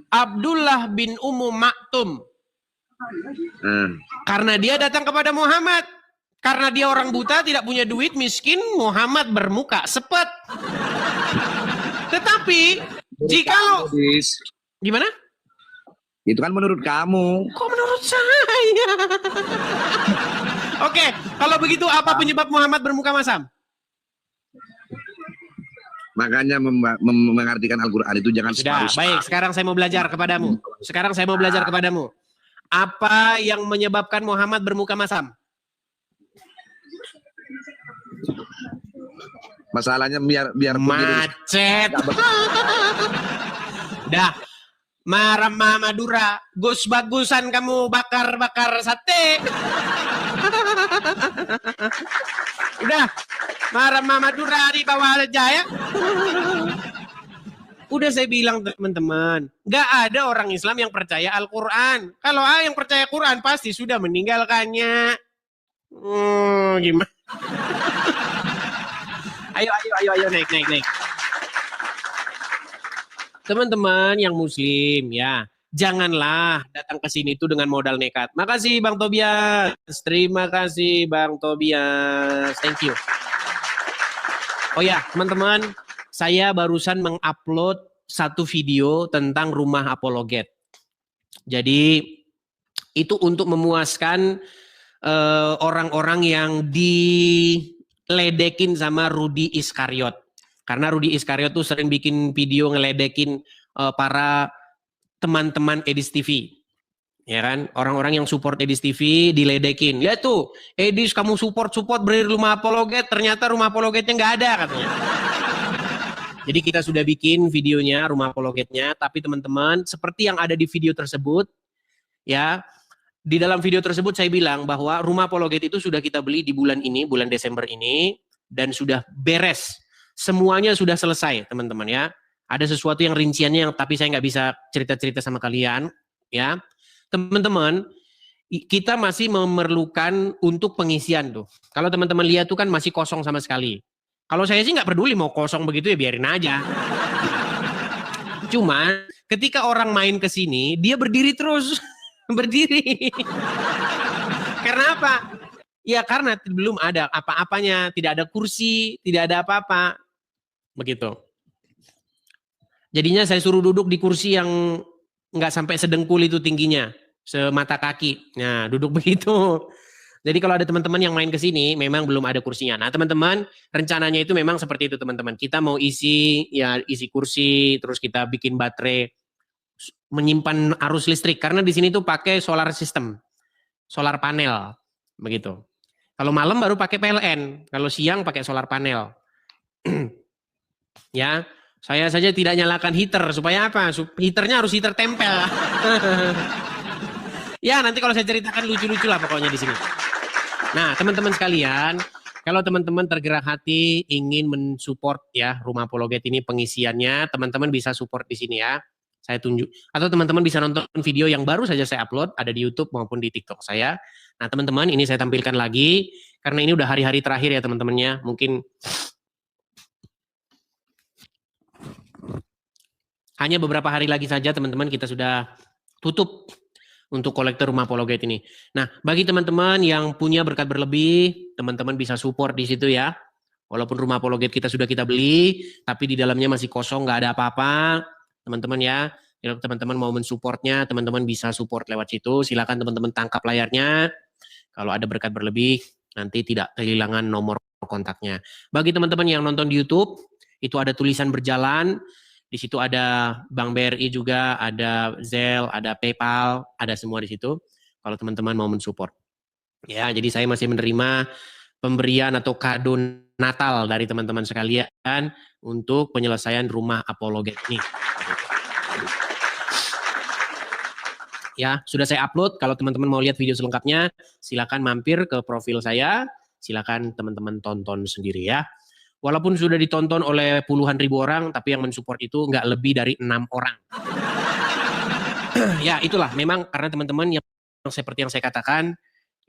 Abdullah bin Ummu Maktum. Karena dia datang kepada Muhammad. Karena dia orang buta, tidak punya duit, miskin, Muhammad bermuka sepet. Tetapi, jikalau... Gimana? Itu kan menurut kamu. Kok menurut saya? Oke, kalau begitu apa penyebab Muhammad bermuka masam? Makanya mengartikan Al-Quran itu jangan sudah, baik, sekarang saya mau belajar kepadamu. Apa yang menyebabkan Muhammad bermuka masam? Masalahnya biar macet. Dah, Marama Madura, bagusan kamu bakar-bakar sate. Udah, Marama Madura di bawah aja ya. Udah saya bilang teman-teman, nggak ada orang Islam yang percaya Al-Quran. Kalau yang percaya Quran pasti sudah meninggalkannya. Gimana? Ayo naik. Teman-teman yang Muslim ya, janganlah datang ke sini itu dengan modal nekat. Makasih Bang Tobias, terima kasih Bang Tobias, thank you. Oh ya teman-teman, saya barusan mengupload satu video tentang rumah apologet. Jadi itu untuk memuaskan orang-orang yang diledekin sama Rudy Iskariot. Karena Rudy Iskariot tuh sering bikin video ngeledekin para teman-teman Edis TV. Ya kan? Orang-orang yang support Edis TV diledekin. Ya tuh, Edis kamu support beri rumah apologet, ternyata rumah apologetnya nggak ada katanya. Jadi kita sudah bikin videonya, rumah apologetnya, tapi teman-teman, seperti yang ada di video tersebut, ya, di dalam video tersebut saya bilang bahwa rumah apologet itu sudah kita beli di bulan ini, bulan Desember ini, dan sudah beres. Semuanya sudah selesai, teman-teman ya. Ada sesuatu yang rinciannya, tapi saya nggak bisa cerita-cerita sama kalian, ya. Teman-teman, kita masih memerlukan untuk pengisian tuh. Kalau teman-teman lihat tuh kan masih kosong sama sekali. Kalau saya sih nggak peduli mau kosong begitu ya biarin aja. Cuma ketika orang main ke sini, dia berdiri terus. Berdiri. Karena apa? Ya karena belum ada apa-apanya. Tidak ada kursi, tidak ada apa-apa. Begitu. Jadinya saya suruh duduk di kursi yang nggak sampai sedengkul itu tingginya. Semata kaki. Nah duduk begitu. Jadi kalau ada teman-teman yang main ke sini, memang belum ada kursinya. Nah teman-teman, rencananya itu memang seperti itu teman-teman. Kita mau isi kursi, terus kita bikin baterai, menyimpan arus listrik. Karena di sini tuh pakai solar system, solar panel, begitu. Kalau malam baru pakai PLN, kalau siang pakai solar panel. Ya, saya saja tidak nyalakan heater, supaya apa? Heaternya harus heater tempel. Ya nanti kalau saya ceritakan lucu-lucu lah pokoknya di sini. Nah, teman-teman sekalian, kalau teman-teman tergerak hati ingin mensupport ya rumah apologet ini pengisiannya, teman-teman bisa support di sini ya. Saya tunjuk atau teman-teman bisa nonton video yang baru saja saya upload ada di YouTube maupun di TikTok saya. Nah, teman-teman ini saya tampilkan lagi karena ini udah hari-hari terakhir ya teman-temannya. Mungkin hanya beberapa hari lagi saja teman-teman kita sudah tutup untuk kolektor rumah apologet ini. Nah, bagi teman-teman yang punya berkat berlebih, teman-teman bisa support di situ ya. Walaupun rumah apologet kita sudah kita beli, tapi di dalamnya masih kosong, nggak ada apa-apa. Teman-teman ya, kalau teman-teman mau mensupportnya, teman-teman bisa support lewat situ. Silakan teman-teman tangkap layarnya. Kalau ada berkat berlebih, nanti tidak kehilangan nomor kontaknya. Bagi teman-teman yang nonton di YouTube, itu ada tulisan berjalan. Di situ ada Bank BRI juga, ada Zelle, ada PayPal, ada semua di situ. Kalau teman-teman mau mensupport. Ya, jadi saya masih menerima pemberian atau kado Natal dari teman-teman sekalian untuk penyelesaian rumah apologet ini. Ya, sudah saya upload. Kalau teman-teman mau lihat video selengkapnya, silakan mampir ke profil saya. Silakan teman-teman tonton sendiri ya. Walaupun sudah ditonton oleh puluhan ribu orang, tapi yang mensupport itu nggak lebih dari 6 orang. Ya itulah, memang karena teman-teman yang seperti yang saya katakan,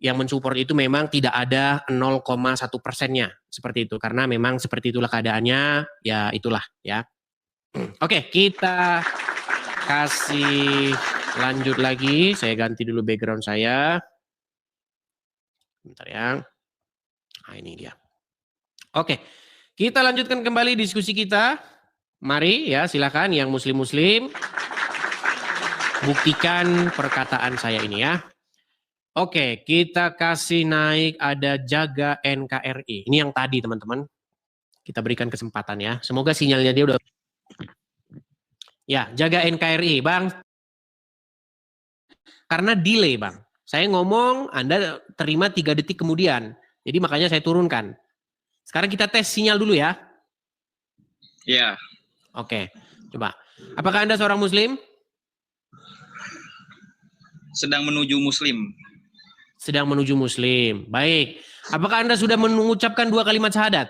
yang mensupport itu memang tidak ada 0,1%-nya. Seperti itu, karena memang seperti itulah keadaannya, ya itulah ya. Oke, kita kasih lanjut lagi. Saya ganti dulu background saya. Bentar ya. Nah ini dia. Oke. Kita lanjutkan kembali diskusi kita. Mari ya silakan yang muslim-muslim buktikan perkataan saya ini ya. Oke, kita kasih naik ada Jaga NKRI. Ini yang tadi teman-teman. Kita berikan kesempatan ya. Semoga sinyalnya dia udah. Ya, Jaga NKRI, Bang. Karena delay, Bang. Saya ngomong, Anda terima 3 detik kemudian. Jadi makanya saya turunkan. Sekarang kita tes sinyal dulu ya. Ya. Oke, coba. Apakah Anda seorang Muslim? Sedang menuju Muslim. Sedang menuju Muslim. Baik. Apakah Anda sudah mengucapkan 2 kalimat syahadat?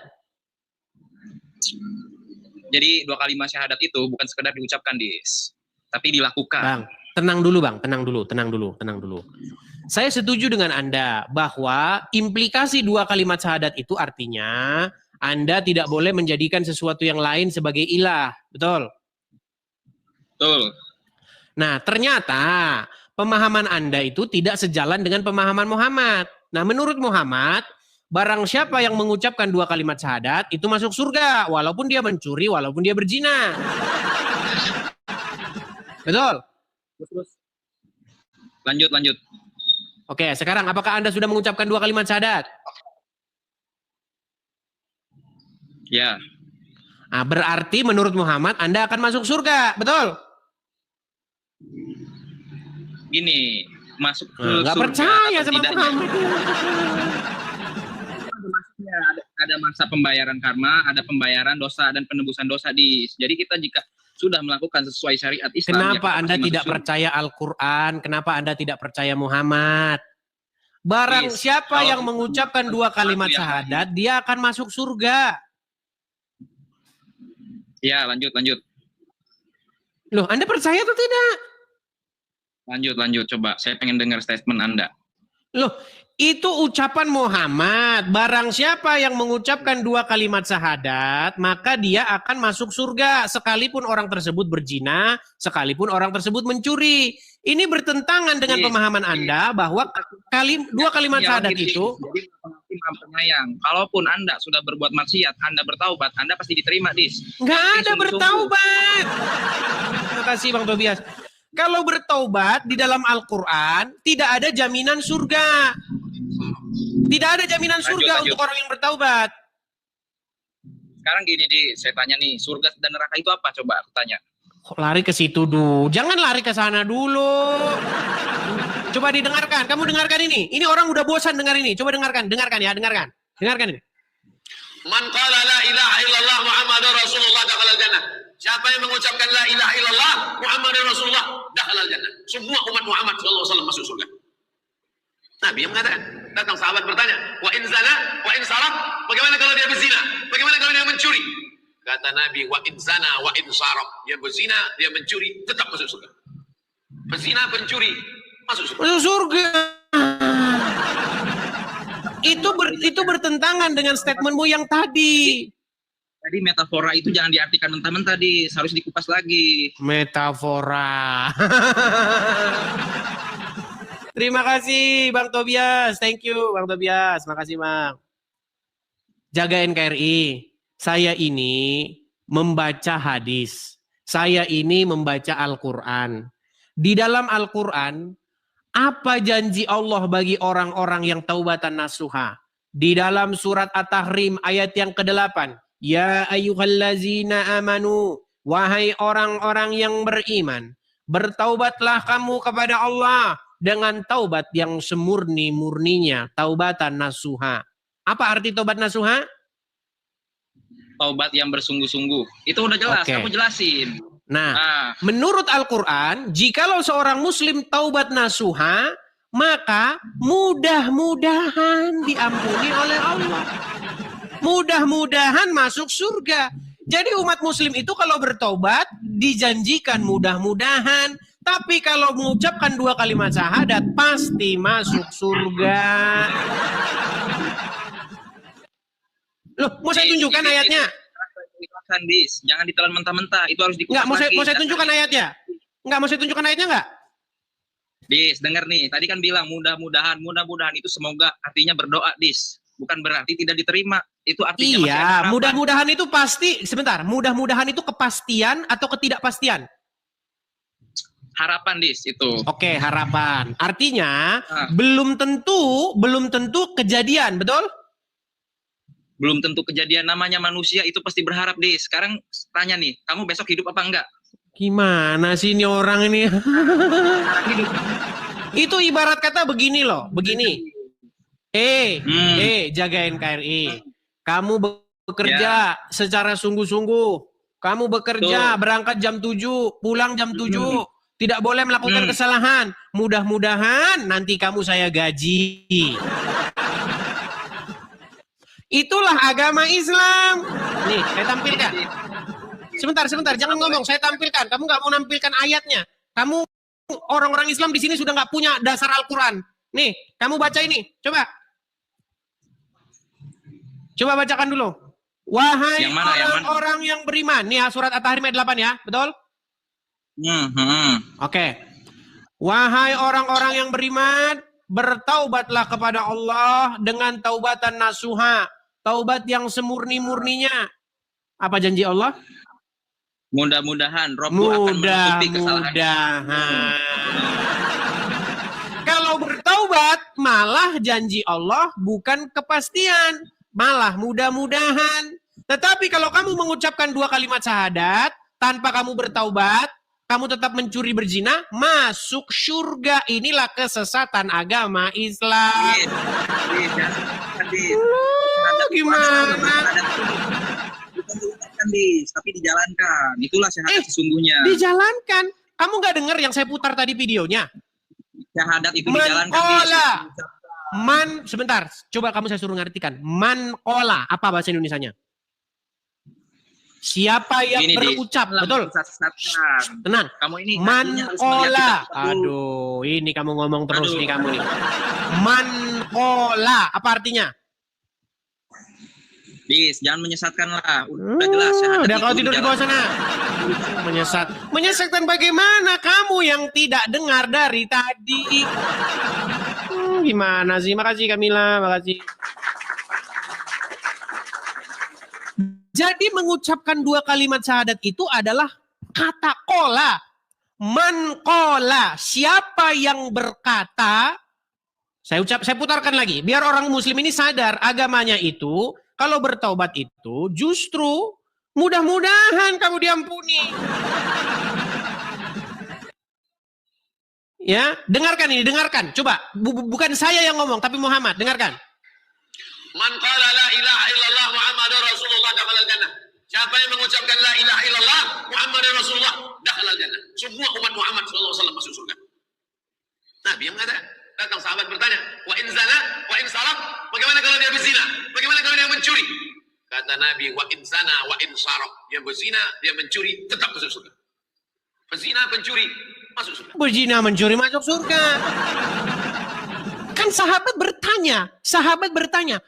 Jadi 2 kalimat syahadat itu bukan sekedar diucapkan, Dis, tapi dilakukan. Bang, tenang dulu Bang, tenang dulu. Saya setuju dengan Anda bahwa implikasi 2 kalimat syahadat itu artinya Anda tidak boleh menjadikan sesuatu yang lain sebagai ilah. Betul? Betul. Nah, ternyata pemahaman Anda itu tidak sejalan dengan pemahaman Muhammad. Nah, menurut Muhammad, barang siapa yang mengucapkan 2 kalimat syahadat itu masuk surga, walaupun dia mencuri, walaupun dia berzina. Betul? Terus. Lanjut. Oke, sekarang apakah Anda sudah mengucapkan 2 kalimat syahadat? Ya. Nah, berarti menurut Muhammad Anda akan masuk surga, betul? Gini, masuk ke Nggak surga percaya atau sama tidaknya. Muhammad. Ada masa pembayaran karma, ada pembayaran dosa dan penebusan dosa, Dis. Jadi kita jika sudah melakukan sesuai syariat Islam. Kenapa Anda tidak percaya Al-Quran? Kenapa Anda tidak percaya Muhammad? Barang Dis, siapa kalau yang mengucapkan 2 kalimat syahadat, dia akan masuk surga. Ya, lanjut. Loh, Anda percaya atau tidak? Lanjut, coba. Saya pengen dengar statement Anda. Loh, itu ucapan Muhammad. Barang siapa yang mengucapkan 2 kalimat syahadat, maka dia akan masuk surga. Sekalipun orang tersebut berzina, sekalipun orang tersebut mencuri. Ini bertentangan dengan pemahaman Anda bahwa 2 kalimat syahadat itu. Jadi, penyayang. Kalaupun Anda sudah berbuat maksiat, Anda bertaubat, Anda pasti diterima, Dis. Nggak ada bertaubat. Terima kasih Bang Tobias. Kalau bertaubat di dalam Al-Quran, tidak ada jaminan surga. Tidak ada jaminan surga untuk orang yang bertaubat. Sekarang gini, saya tanya nih, surga dan neraka itu apa? Coba aku tanya. Kok lari ke situ dulu? Jangan lari ke sana dulu. Coba didengarkan. Kamu dengarkan ini. Ini orang udah bosan dengar ini. Coba dengarkan ya, dengarkan. Dengarkan ini. Man qala la ilaha illallah Muhammadur Rasulullah dakhalal jannah. Siapa yang mengucapkan la ilaha illallah Muhammadur Rasulullah dakhalal jannah. Semua umat Muhammad sallallahu alaihi wasallam masuk surga. Nabi yang mengatakan, datang sahabat bertanya, wa in zana, wa in saraq, bagaimana kalau dia berzina? Bagaimana kalau dia mencuri? Kata Nabi, wa in zana, wa in saraq, dia berzina, dia mencuri, tetap masuk surga. Berzina, pencuri, masuk surga. Masuk surga. Itu bertentangan dengan statementmu yang tadi. Tadi metafora itu jangan diartikan mentah-mentah, harus dikupas lagi. Metafora. Terima kasih Bang Tobias. Thank you Bang Tobias. Makasih Bang. Jaga NKRI. Saya ini membaca hadis. Saya ini membaca Al-Quran. Di dalam Al-Quran, apa janji Allah bagi orang-orang yang taubatan nasuha? Di dalam surat At-Tahrim ayat yang ke-8. Ya ayyuhallazina amanu. Wahai orang-orang yang beriman. Bertaubatlah kamu kepada Allah. Dengan taubat yang semurni-murninya. Taubatan nasuha. Apa arti taubat nasuha? Taubat yang bersungguh-sungguh. Itu udah jelas, kamu jelasin. Nah, menurut Al-Quran, jikalau seorang muslim taubat nasuha, maka mudah-mudahan diampuni oleh Allah. Mudah-mudahan masuk surga. Jadi umat muslim itu kalau bertaubat, dijanjikan mudah-mudahan. Tapi kalau mengucapkan 2 kalimat syahadat, pasti masuk surga. Loh, mau saya tunjukkan ayatnya? Jangan ditelan mentah-mentah, itu harus dikupas lagi. Mau saya tunjukkan ayatnya? Mau saya tunjukkan ayatnya nggak? Dis, dengar nih, tadi kan bilang mudah-mudahan itu semoga, artinya berdoa, Dis. Bukan berarti tidak diterima. Itu artinya masih ada harapan. Mudah-mudahan itu pasti, sebentar, mudah-mudahan itu kepastian atau ketidakpastian? Harapan, Dis, itu. Oke, harapan. Artinya belum tentu kejadian, betul? Belum tentu kejadian, namanya manusia itu pasti berharap, Dis. Sekarang tanya nih, kamu besok hidup apa enggak? Gimana sih ini orang ini? Itu ibarat kata begini loh, begini. Jaga NKRI. Kamu bekerja secara sungguh-sungguh. Kamu bekerja, Betul. berangkat jam 7, pulang jam 7. Tidak boleh melakukan kesalahan. Mudah-mudahan nanti kamu saya gaji. Itulah agama Islam. Nih, saya tampilkan. Sebentar, jangan ngomong. Saya tampilkan. Kamu nggak mau nampilkan ayatnya. Kamu orang-orang Islam di sini sudah nggak punya dasar Al-Quran. Nih, kamu baca ini. Coba bacakan dulu. Wahai Yang mana, orang-orang yang beriman. Nih surat At-Tahrim ayat 8 ya. Betul? Oke. Wahai orang-orang yang beriman, bertaubatlah kepada Allah dengan taubatan nasuha. Taubat yang semurni-murninya. Apa janji Allah? Mudah-mudahan Robbu akan menutupi kesalahan. Mudah-mudahan. Kalau bertaubat, malah janji Allah bukan kepastian. Malah mudah-mudahan. Tetapi kalau kamu mengucapkan 2 kalimat syahadat, tanpa kamu bertaubat, kamu tetap mencuri berzina, masuk surga. Inilah kesesatan agama Islam. Gimana? Tapi dijalankan. Itulah syahadat sesungguhnya. Dijalankan. Kamu nggak dengar yang saya putar tadi videonya? Syahadat itu dijalankan. Sebentar. Coba kamu saya suruh ngartikan. Man qola. Apa bahasa Indonesianya? Siapa yang berucap, betul? Tenang. Kamu ini man qola. Aduh, ini kamu ngomong terus nih kamu nih. Man qola. Apa artinya? Bis, jangan menyesatkan lah. Udah jelas syahadat. Udah kau tidur di bawah sana. Menyesatkan bagaimana kamu yang tidak dengar dari tadi? Gimana sih? Makasih Kamila, makasih. Jadi mengucapkan 2 kalimat syahadat itu adalah kata qola. Man qola. Siapa yang berkata, saya putarkan lagi, biar orang muslim ini sadar agamanya itu, kalau bertaubat itu justru mudah-mudahan kamu diampuni. Ya, dengarkan ini, dengarkan. Coba, bukan saya yang ngomong, tapi Muhammad, dengarkan. Man qala la ilaha illallah Muhammadur Rasulullah dakhalal jannah. Siapa yang mengucapkan la ilaha illallah Muhammadur Rasulullah dakhalal jannah. Semua umat Muhammad sallallahu alaihi wasallam masuk surga. Nabi yang mengatakan, datang sahabat bertanya, wa in zana, wa in saraq, bagaimana kalau dia berzina? Bagaimana kalau dia mencuri? Kata Nabi, wa in zana, wa in saraq. Dia berzina, dia mencuri, tetap masuk surga. Berzina, pencuri, masuk surga. Berzina, mencuri, masuk surga. Kan sahabat bertanya,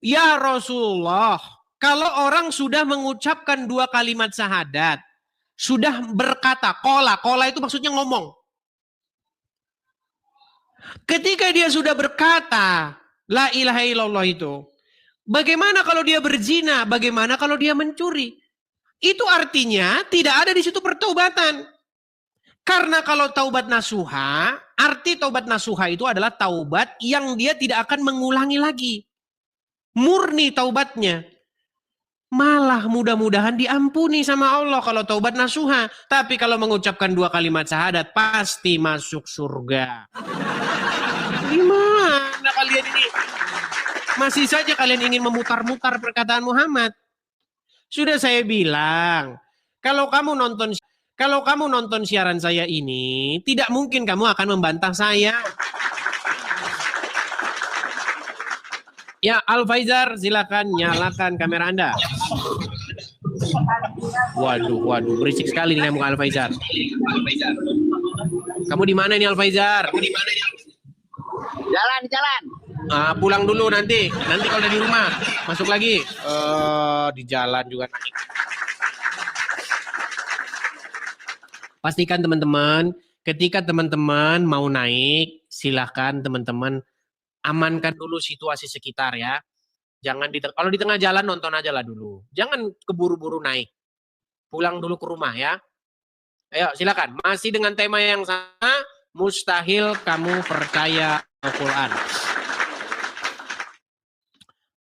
ya Rasulullah, kalau orang sudah mengucapkan 2 kalimat syahadat, sudah berkata, kola itu maksudnya ngomong. Ketika dia sudah berkata, la ilaha illallah itu, bagaimana kalau dia berzina, bagaimana kalau dia mencuri? Itu artinya tidak ada di situ pertaubatan. Karena kalau taubat nasuha, arti taubat nasuha itu adalah taubat yang dia tidak akan mengulangi lagi. Murni taubatnya. Malah mudah-mudahan diampuni sama Allah kalau taubat nasuha. Tapi kalau mengucapkan 2 kalimat syahadat, pasti masuk surga. Gimana kalian ini? Masih saja kalian ingin memutar-mutar perkataan Muhammad. Sudah saya bilang, kalau kamu nonton siaran saya ini, tidak mungkin kamu akan membantah saya. Ya, Al-Faizar, silakan nyalakan kamera Anda. Waduh, berisik sekali nih kamu Al-Faizar. Kamu di mana nih Al-Faizar? Jalan. Pulang dulu nanti kalau udah di rumah, masuk lagi. Di jalan juga naik. Pastikan teman-teman, ketika teman-teman mau naik, silahkan teman-teman amankan dulu situasi sekitar ya. Jangan kalau di tengah jalan nonton aja lah dulu. Jangan keburu-buru naik. Pulang dulu ke rumah ya. Ayo silakan. Masih dengan tema yang sama, mustahil kamu percaya Al-Quran.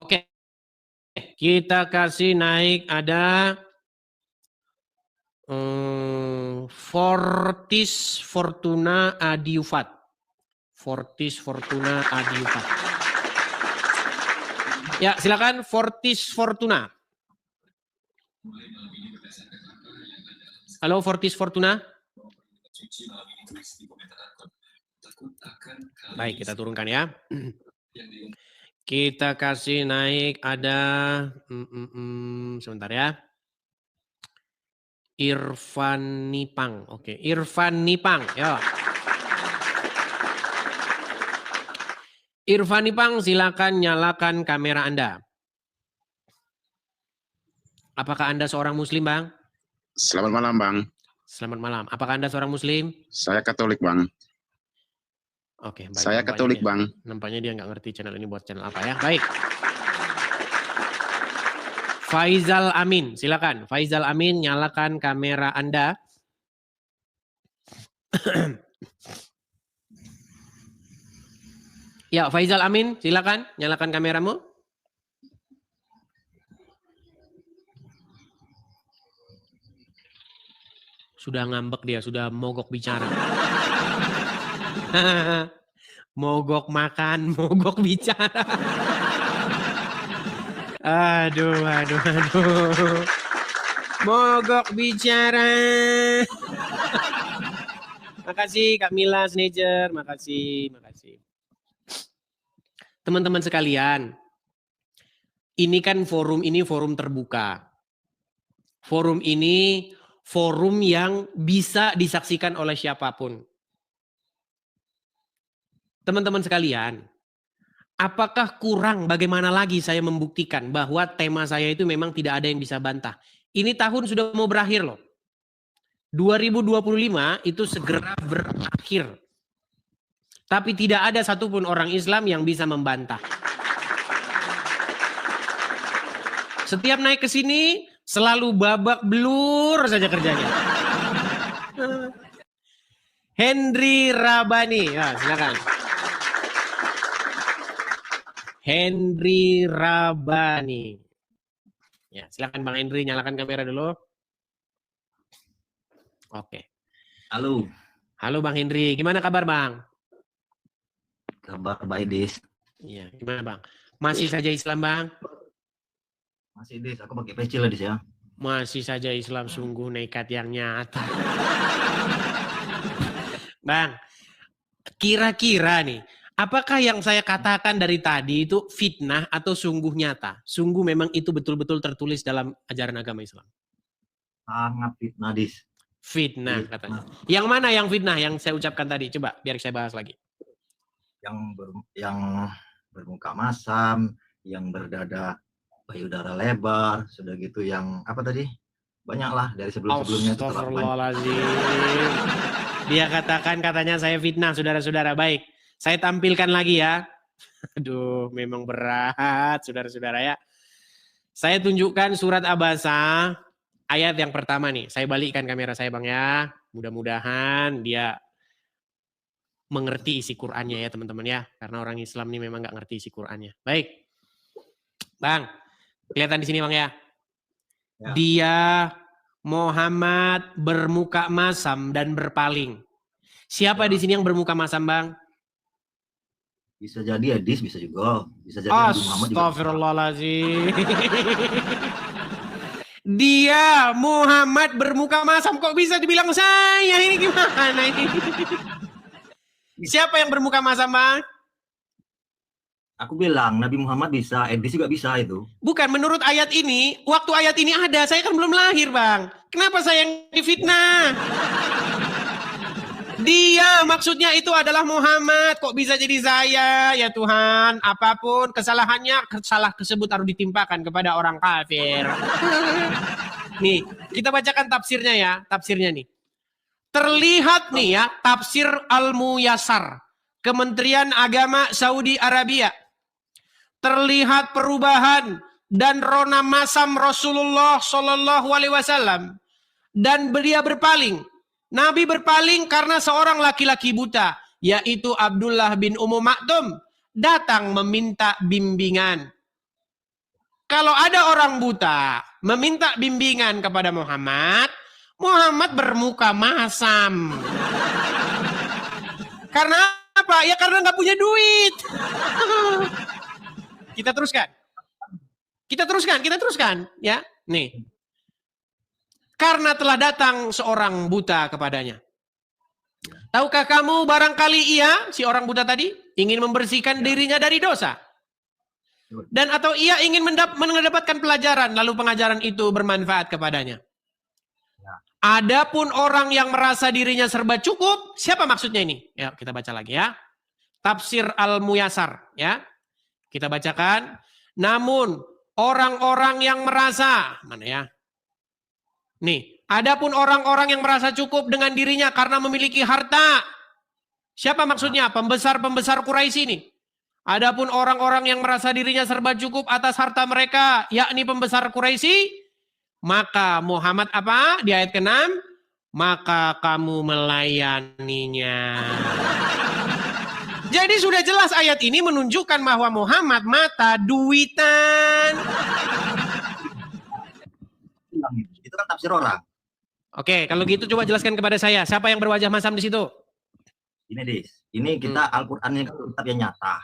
Oke. Kita kasih naik ada Fortis Fortuna Adiufat. Ya, silakan Fortis Fortuna. Halo Fortis Fortuna. Baik, kita turunkan ya. Kita kasih naik ada sebentar ya. Irfan Nipang. Oke, Irfan Nipang. Ya. Irfan Nipang, silakan nyalakan kamera Anda. Apakah Anda seorang muslim, Bang? Selamat malam, Bang. Selamat malam. Apakah Anda seorang muslim? Saya Katolik, Bang. Oke, baik. Saya Katolik, Bang. Nampaknya dia nggak ngerti channel ini buat channel apa ya. Baik. Faizal Amin, silakan. Faizal Amin, nyalakan kamera Anda. Ya, Faizal Amin, silakan. Nyalakan kameramu. Sudah ngambek dia, sudah mogok bicara. Mogok makan, mogok bicara. Aduh. Mogok bicara. Makasih Kak Mila Snejer, makasih. Teman-teman sekalian, ini kan forum terbuka. Forum ini forum yang bisa disaksikan oleh siapapun. Teman-teman sekalian, apakah kurang bagaimana lagi saya membuktikan bahwa tema saya itu memang tidak ada yang bisa bantah. Ini tahun sudah mau berakhir loh. 2025 itu segera berakhir. Tapi tidak ada satupun orang Islam yang bisa membantah. Setiap naik ke sini selalu babak belur saja kerjanya. Hendri Rabani, ya, silakan. Hendri Rabani. Ya, silakan Bang Hendri, nyalakan kamera dulu. Oke. Halo Bang Hendri, gimana kabar Bang? Kabar baik, Dis. Iya, gimana Bang? Masih saja Islam Bang? Masih, Dis. Aku pakai peci lah, Dis ya. Masih saja Islam, sungguh nekat yang nyata. Bang, kira-kira nih, apakah yang saya katakan dari tadi itu fitnah atau sungguh nyata? Sungguh memang itu betul-betul tertulis dalam ajaran agama Islam? Sangat fitnah, Dis. Fitnah katanya. Yang mana yang fitnah yang saya ucapkan tadi? Coba biar saya bahas lagi. Yang bermuka masam, yang berdada payudara lebar, sudah gitu yang apa tadi? Banyaklah dari sebelum-sebelumnya itu telah banyak. Dia katakan katanya saya fitnah, saudara-saudara. Baik, saya tampilkan lagi ya. Aduh, memang berat, saudara-saudara ya. Saya tunjukkan surat Abasa ayat yang pertama nih. Saya balikkan kamera saya Bang ya. Mudah-mudahan dia mengerti isi Qur'annya ya teman-teman ya. Karena orang Islam ini memang nggak ngerti isi Qur'annya. Baik. Bang, kelihatan di sini Bang ya. Ya. Dia Muhammad bermuka masam dan berpaling. Siapa di sini yang bermuka masam Bang? Bisa jadi Adis, bisa juga. Bisa jadi Muhammad juga. Astagfirullahaladzim. Dia Muhammad bermuka masam, kok bisa dibilang saya? Ini gimana ini? Siapa yang bermuka masam Bang? Aku bilang Nabi Muhammad bisa, Edis juga bisa itu. Bukan, menurut ayat ini, waktu ayat ini ada, saya kan belum lahir Bang. Kenapa saya yang difitnah? Dia maksudnya itu adalah Muhammad, kok bisa jadi saya? Ya Tuhan, apapun kesalahannya, salah tersebut harus ditimpakan kepada orang kafir. Nih, kita bacakan tafsirnya ya, tafsirnya nih. Terlihat nih ya, tafsir Al-Muyassar, Kementerian Agama Saudi Arabia. Terlihat perubahan dan rona masam Rasulullah Shallallahu Alaihi Wasallam, dan dia berpaling. Nabi berpaling karena seorang laki-laki buta, yaitu Abdullah bin Ummu Maktum, datang meminta bimbingan. Kalau ada orang buta meminta bimbingan kepada Muhammad, Muhammad bermuka masam. Karena apa? Ya karena nggak punya duit. Kita teruskan. Ya, nih. karena telah datang seorang buta kepadanya. Tahukah kamu barangkali ia, si orang buta tadi, ingin membersihkan dirinya dari dosa. Dan atau ia ingin mendapatkan pelajaran, lalu pengajaran itu bermanfaat kepadanya. Adapun orang yang merasa dirinya serba cukup, siapa maksudnya ini? Ya, kita baca lagi ya. Tafsir Al-Muyasar, ya. Kita bacakan. Namun orang-orang yang merasa, mana ya? Nih, adapun orang-orang yang merasa cukup dengan dirinya karena memiliki harta. Siapa maksudnya? Pembesar-pembesar Quraisy ini. Adapun orang-orang yang merasa dirinya serba cukup atas harta mereka, yakni pembesar Quraisy, maka Muhammad apa? Di ayat ke-6, maka kamu melayaninya. Jadi sudah jelas ayat ini menunjukkan bahwa Muhammad mata duitan. Itu kan tafsir orang. Oke, kalau gitu coba jelaskan kepada saya, siapa yang berwajah masam di situ? Ini Dis, ini kita Al-Quran ini kitab yang nyata,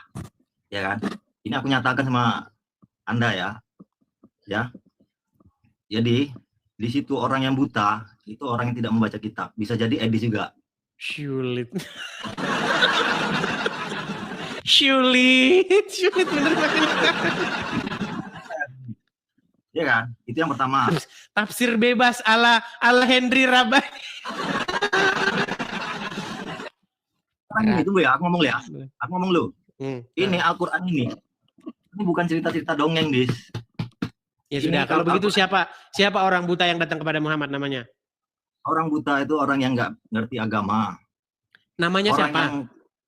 ya kan? Ini aku nyatakan sama Anda ya, ya. Jadi di situ orang yang buta itu orang yang tidak membaca kitab, bisa jadi Edis juga. Sulit. Sulit bener banget. Ya kan? Itu yang pertama. Tafsir bebas ala Henry Rabai. Ini tunggu ya, aku ngomong ya. Aku ngomong lu. Ini Al-Quran ini bukan cerita-cerita dongeng, Dis. Ya sudah, kalau begitu siapa orang buta yang datang kepada Muhammad namanya? Orang buta itu orang yang nggak ngerti agama. Namanya orang siapa? Yang...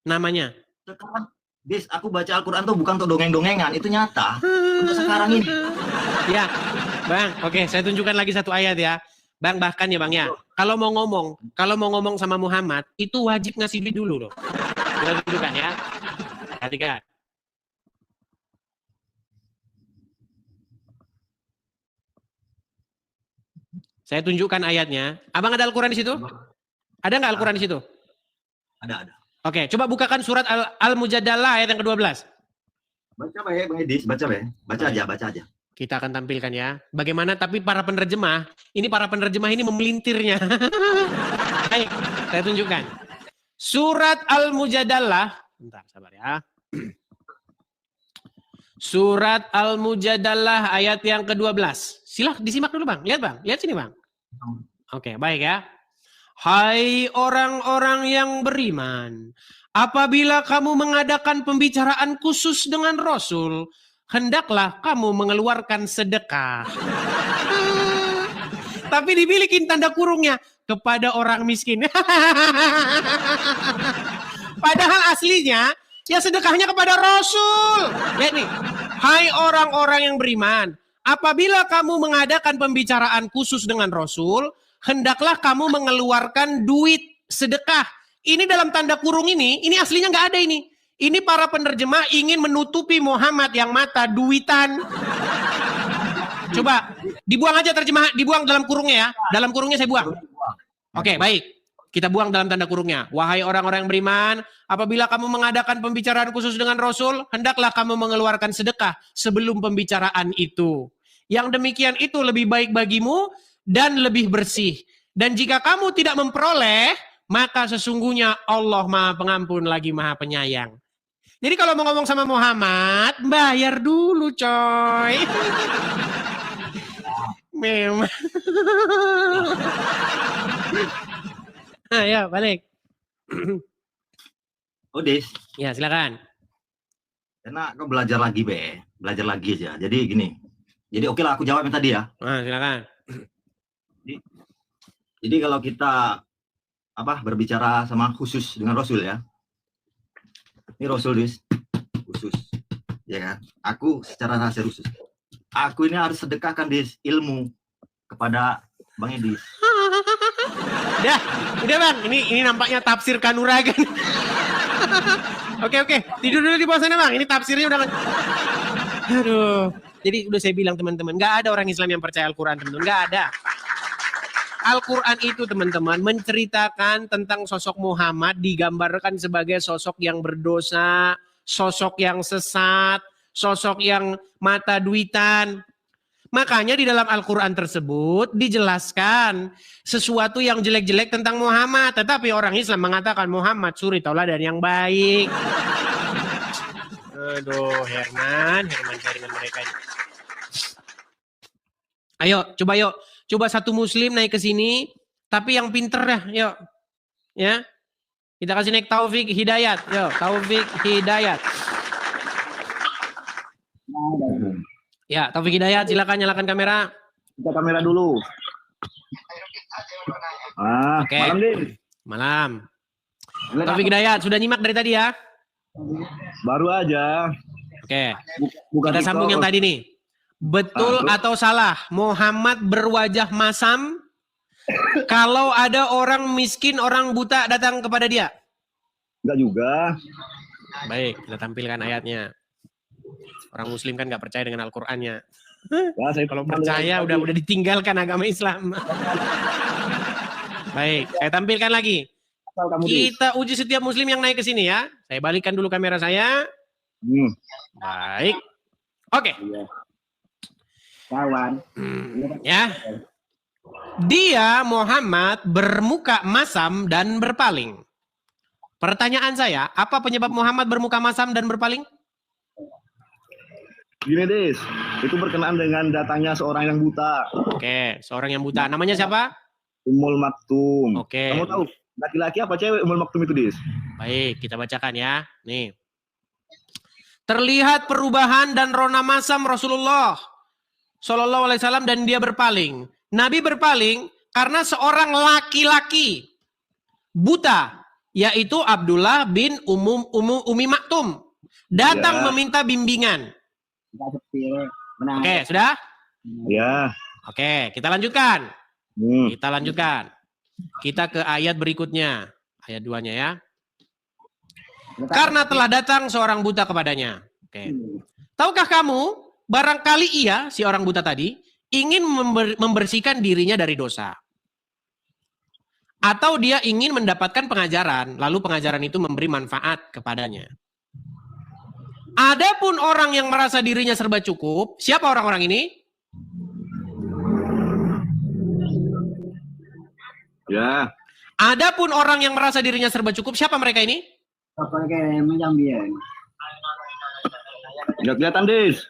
Namanya? Sekarang, Dis, aku baca Al-Quran tuh bukan untuk dongeng-dongengan, itu nyata. Untuk sekarang ini. Ya, Bang, oke, saya tunjukkan lagi satu ayat ya. Bang, bahkan ya Bang ya, kalau mau ngomong sama Muhammad, itu wajib ngasih duit dulu loh. Kita tunjukkan ya. Perhatikan. Saya tunjukkan ayatnya. Abang ada Al-Quran di situ? Ada nggak Al-Quran di situ? Ada. Oke, coba bukakan surat Al-Mujadalah ayat yang ke-12. Baca Bang Edis, baca aja. Kita akan tampilkan ya. Bagaimana tapi para penerjemah ini memelintirnya. Baik, saya tunjukkan. Surat Al-Mujadalah. Bentar, sabar ya. Surat Al-Mujadalah ayat yang ke-12. Silah disimak dulu Bang. Lihat Bang, lihat sini Bang. Oke, baik ya. Hai orang-orang yang beriman, apabila kamu mengadakan pembicaraan khusus dengan Rasul, hendaklah kamu mengeluarkan sedekah. Tapi dibilikin tanda kurungnya kepada orang miskin. Padahal aslinya ya sedekahnya kepada Rasul. Lihat nih. Hai orang-orang yang beriman, apabila kamu mengadakan pembicaraan khusus dengan Rasul, hendaklah kamu mengeluarkan duit sedekah. Ini dalam tanda kurung ini aslinya nggak ada ini. Ini para penerjemah ingin menutupi Muhammad yang mata duitan. Coba dibuang aja dibuang dalam kurungnya ya. Dalam kurungnya saya buang. Oke, baik. Kita buang dalam tanda kurungnya. Wahai orang-orang yang beriman, apabila kamu mengadakan pembicaraan khusus dengan Rasul, hendaklah kamu mengeluarkan sedekah sebelum pembicaraan itu. Yang demikian itu lebih baik bagimu dan lebih bersih. Dan jika kamu tidak memperoleh, maka sesungguhnya Allah Maha Pengampun lagi Maha Penyayang. Jadi kalau mau ngomong sama Muhammad, bayar dulu coy. Memang. Ya balik. Odis. Ya silakan. Karena kau belajar lagi aja. Jadi gini. Jadi oke lah aku jawab yang tadi ya. Silakan. Jadi kalau kita berbicara sama khusus dengan Rasul ya. Ini Rasul Dis, khusus. Ya kan? Aku secara rahasia khusus. Aku ini harus sedekahkan Dis ilmu kepada Bang Edis. Udah Bang, ini nampaknya tafsir kanuragan. Oke, tidur dulu di bawah sana Bang. Ini tafsirnya udah. Aduh. Jadi udah saya bilang teman-teman, nggak ada orang Islam yang percaya Al-Quran teman-teman, nggak ada. Al-Quran itu teman-teman menceritakan tentang sosok Muhammad, digambarkan sebagai sosok yang berdosa, sosok yang sesat, sosok yang mata duitan. Makanya di dalam Al-Quran tersebut dijelaskan sesuatu yang jelek-jelek tentang Muhammad. Tetapi orang Islam mengatakan Muhammad suri tauladan yang baik. Aduh, Herman jaringan mereka ini. Ayo, coba yuk. Coba satu muslim naik ke sini, tapi yang pinter dah, yuk. Ya. Kita kasih naik Taufik Hidayat. Yuk, Taufik Hidayat. Ya, Taufik Hidayat, silakan nyalakan kamera. Kita kamera dulu. Oke. Malam, Din. Malam. Taufik Hidayat, sudah nyimak dari tadi ya? Baru aja. Oke. Bukan Kita sambung yang tadi nih. Betul atau salah, Muhammad berwajah masam kalau ada orang miskin, orang buta datang kepada dia? Enggak juga. Baik, kita tampilkan ayatnya. Orang muslim kan nggak percaya dengan Al-Qur'annya. Wah, Kalau percaya udah ditinggalkan agama Islam. Baik, saya tampilkan lagi. Kita uji setiap muslim yang naik ke sini ya. Saya balikkan dulu kamera saya. Baik. Oke. Kawan. Ya. Dia Muhammad bermuka masam dan berpaling. Pertanyaan saya, apa penyebab Muhammad bermuka masam dan berpaling? Gini, Des. Itu berkenaan dengan datangnya seorang yang buta. Oke, seorang yang buta. Namanya siapa? Ummul Maktum. Oke. Kamu tahu laki-laki apa cewek Ummul Maktum itu, Des? Baik, kita bacakan ya. Nih. Terlihat perubahan dan rona masam Rasulullah Shallallahu Alaihi Wasallam dan dia berpaling. Nabi berpaling karena seorang laki-laki buta, yaitu Abdullah bin Umi Maktum, datang meminta bimbingan. Oke, sudah? Ya. Oke, kita lanjutkan. Kita lanjutkan. Kita ke ayat berikutnya. Ayat 2-nya ya. Karena telah datang seorang buta kepadanya. Oke. Tahukah kamu, barangkali ia, si orang buta tadi, ingin membersihkan dirinya dari dosa. Atau dia ingin mendapatkan pengajaran, lalu pengajaran itu memberi manfaat kepadanya. Adapun orang yang merasa dirinya serba cukup, siapa orang-orang ini? Ya. Adapun orang yang merasa dirinya serba cukup, siapa mereka ini? Nggak kelihatan, Des.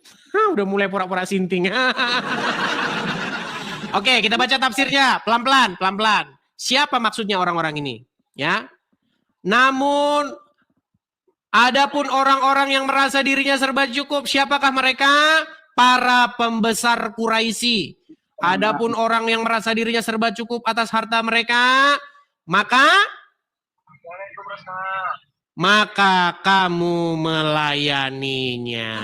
Udah mulai pura-pura sinting. Oke, kita baca tafsirnya pelan-pelan, pelan-pelan. Siapa maksudnya orang-orang ini? Ya. Namun adapun orang-orang yang merasa dirinya serba cukup, siapakah mereka? Para pembesar Quraisy. Adapun orang yang merasa dirinya serba cukup atas harta mereka, maka kamu melayaninya.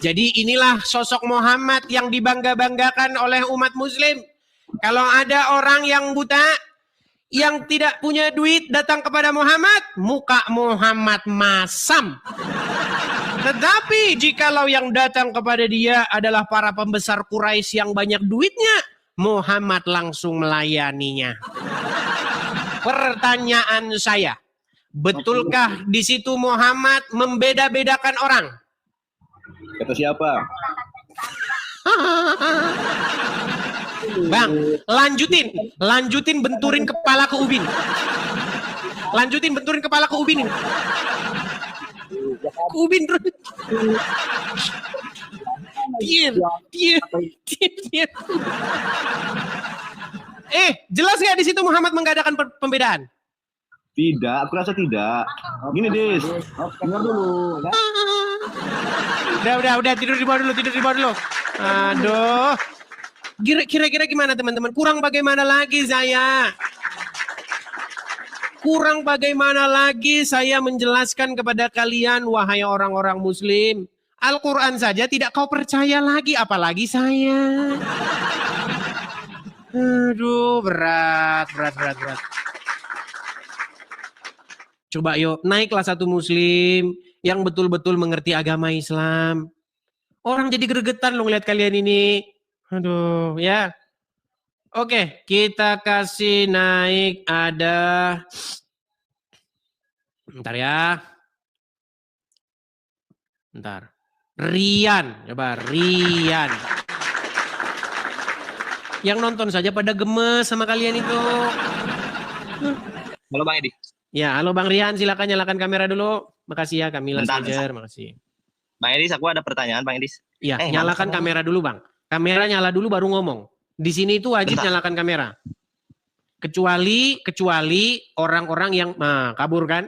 Jadi inilah sosok Muhammad yang dibangga-banggakan oleh umat muslim. Kalau ada orang yang buta, yang tidak punya duit datang kepada Muhammad, muka Muhammad masam. Tetapi jikalau yang datang kepada dia adalah para pembesar Quraisy yang banyak duitnya, Muhammad langsung melayaninya. Pertanyaan saya, betulkah di situ Muhammad membeda-bedakan orang? Kata siapa? Bang, lanjutin benturin kepala ke Ubin. Lanjutin benturin kepala ke Ubin ini. Ke Ubin terus. Diam. Jelas nggak di situ Muhammad mengadakan pembedaan? Tidak, aku rasa tidak. Gini, Des. Dengar dulu. Udah, tidur di bawah dulu. Aduh. Kira-kira gimana teman-teman? Kurang bagaimana lagi saya menjelaskan kepada kalian, wahai orang-orang muslim. Al-Quran saja tidak kau percaya lagi, apalagi saya. Aduh, berat. Coba yuk, naiklah satu muslim yang betul-betul mengerti agama Islam. Orang jadi gregetan loh ngeliat kalian ini. Aduh, ya. Oke, kita kasih naik ada. Bentar ya. Bentar. Rian, coba Rian. Yang nonton saja pada gemes sama kalian itu. Halo Bang Edi. Ya, halo Bang Rian, silakan nyalakan kamera dulu. Makasih ya Kamila Sajer, makasih. Bang Edis, aku ada pertanyaan Bang Edis. Iya, nyalakan kamera dulu Bang. Kamera nyala dulu baru ngomong. Di sini itu wajib nyalakan kamera. Kecuali orang-orang yang kabur kan.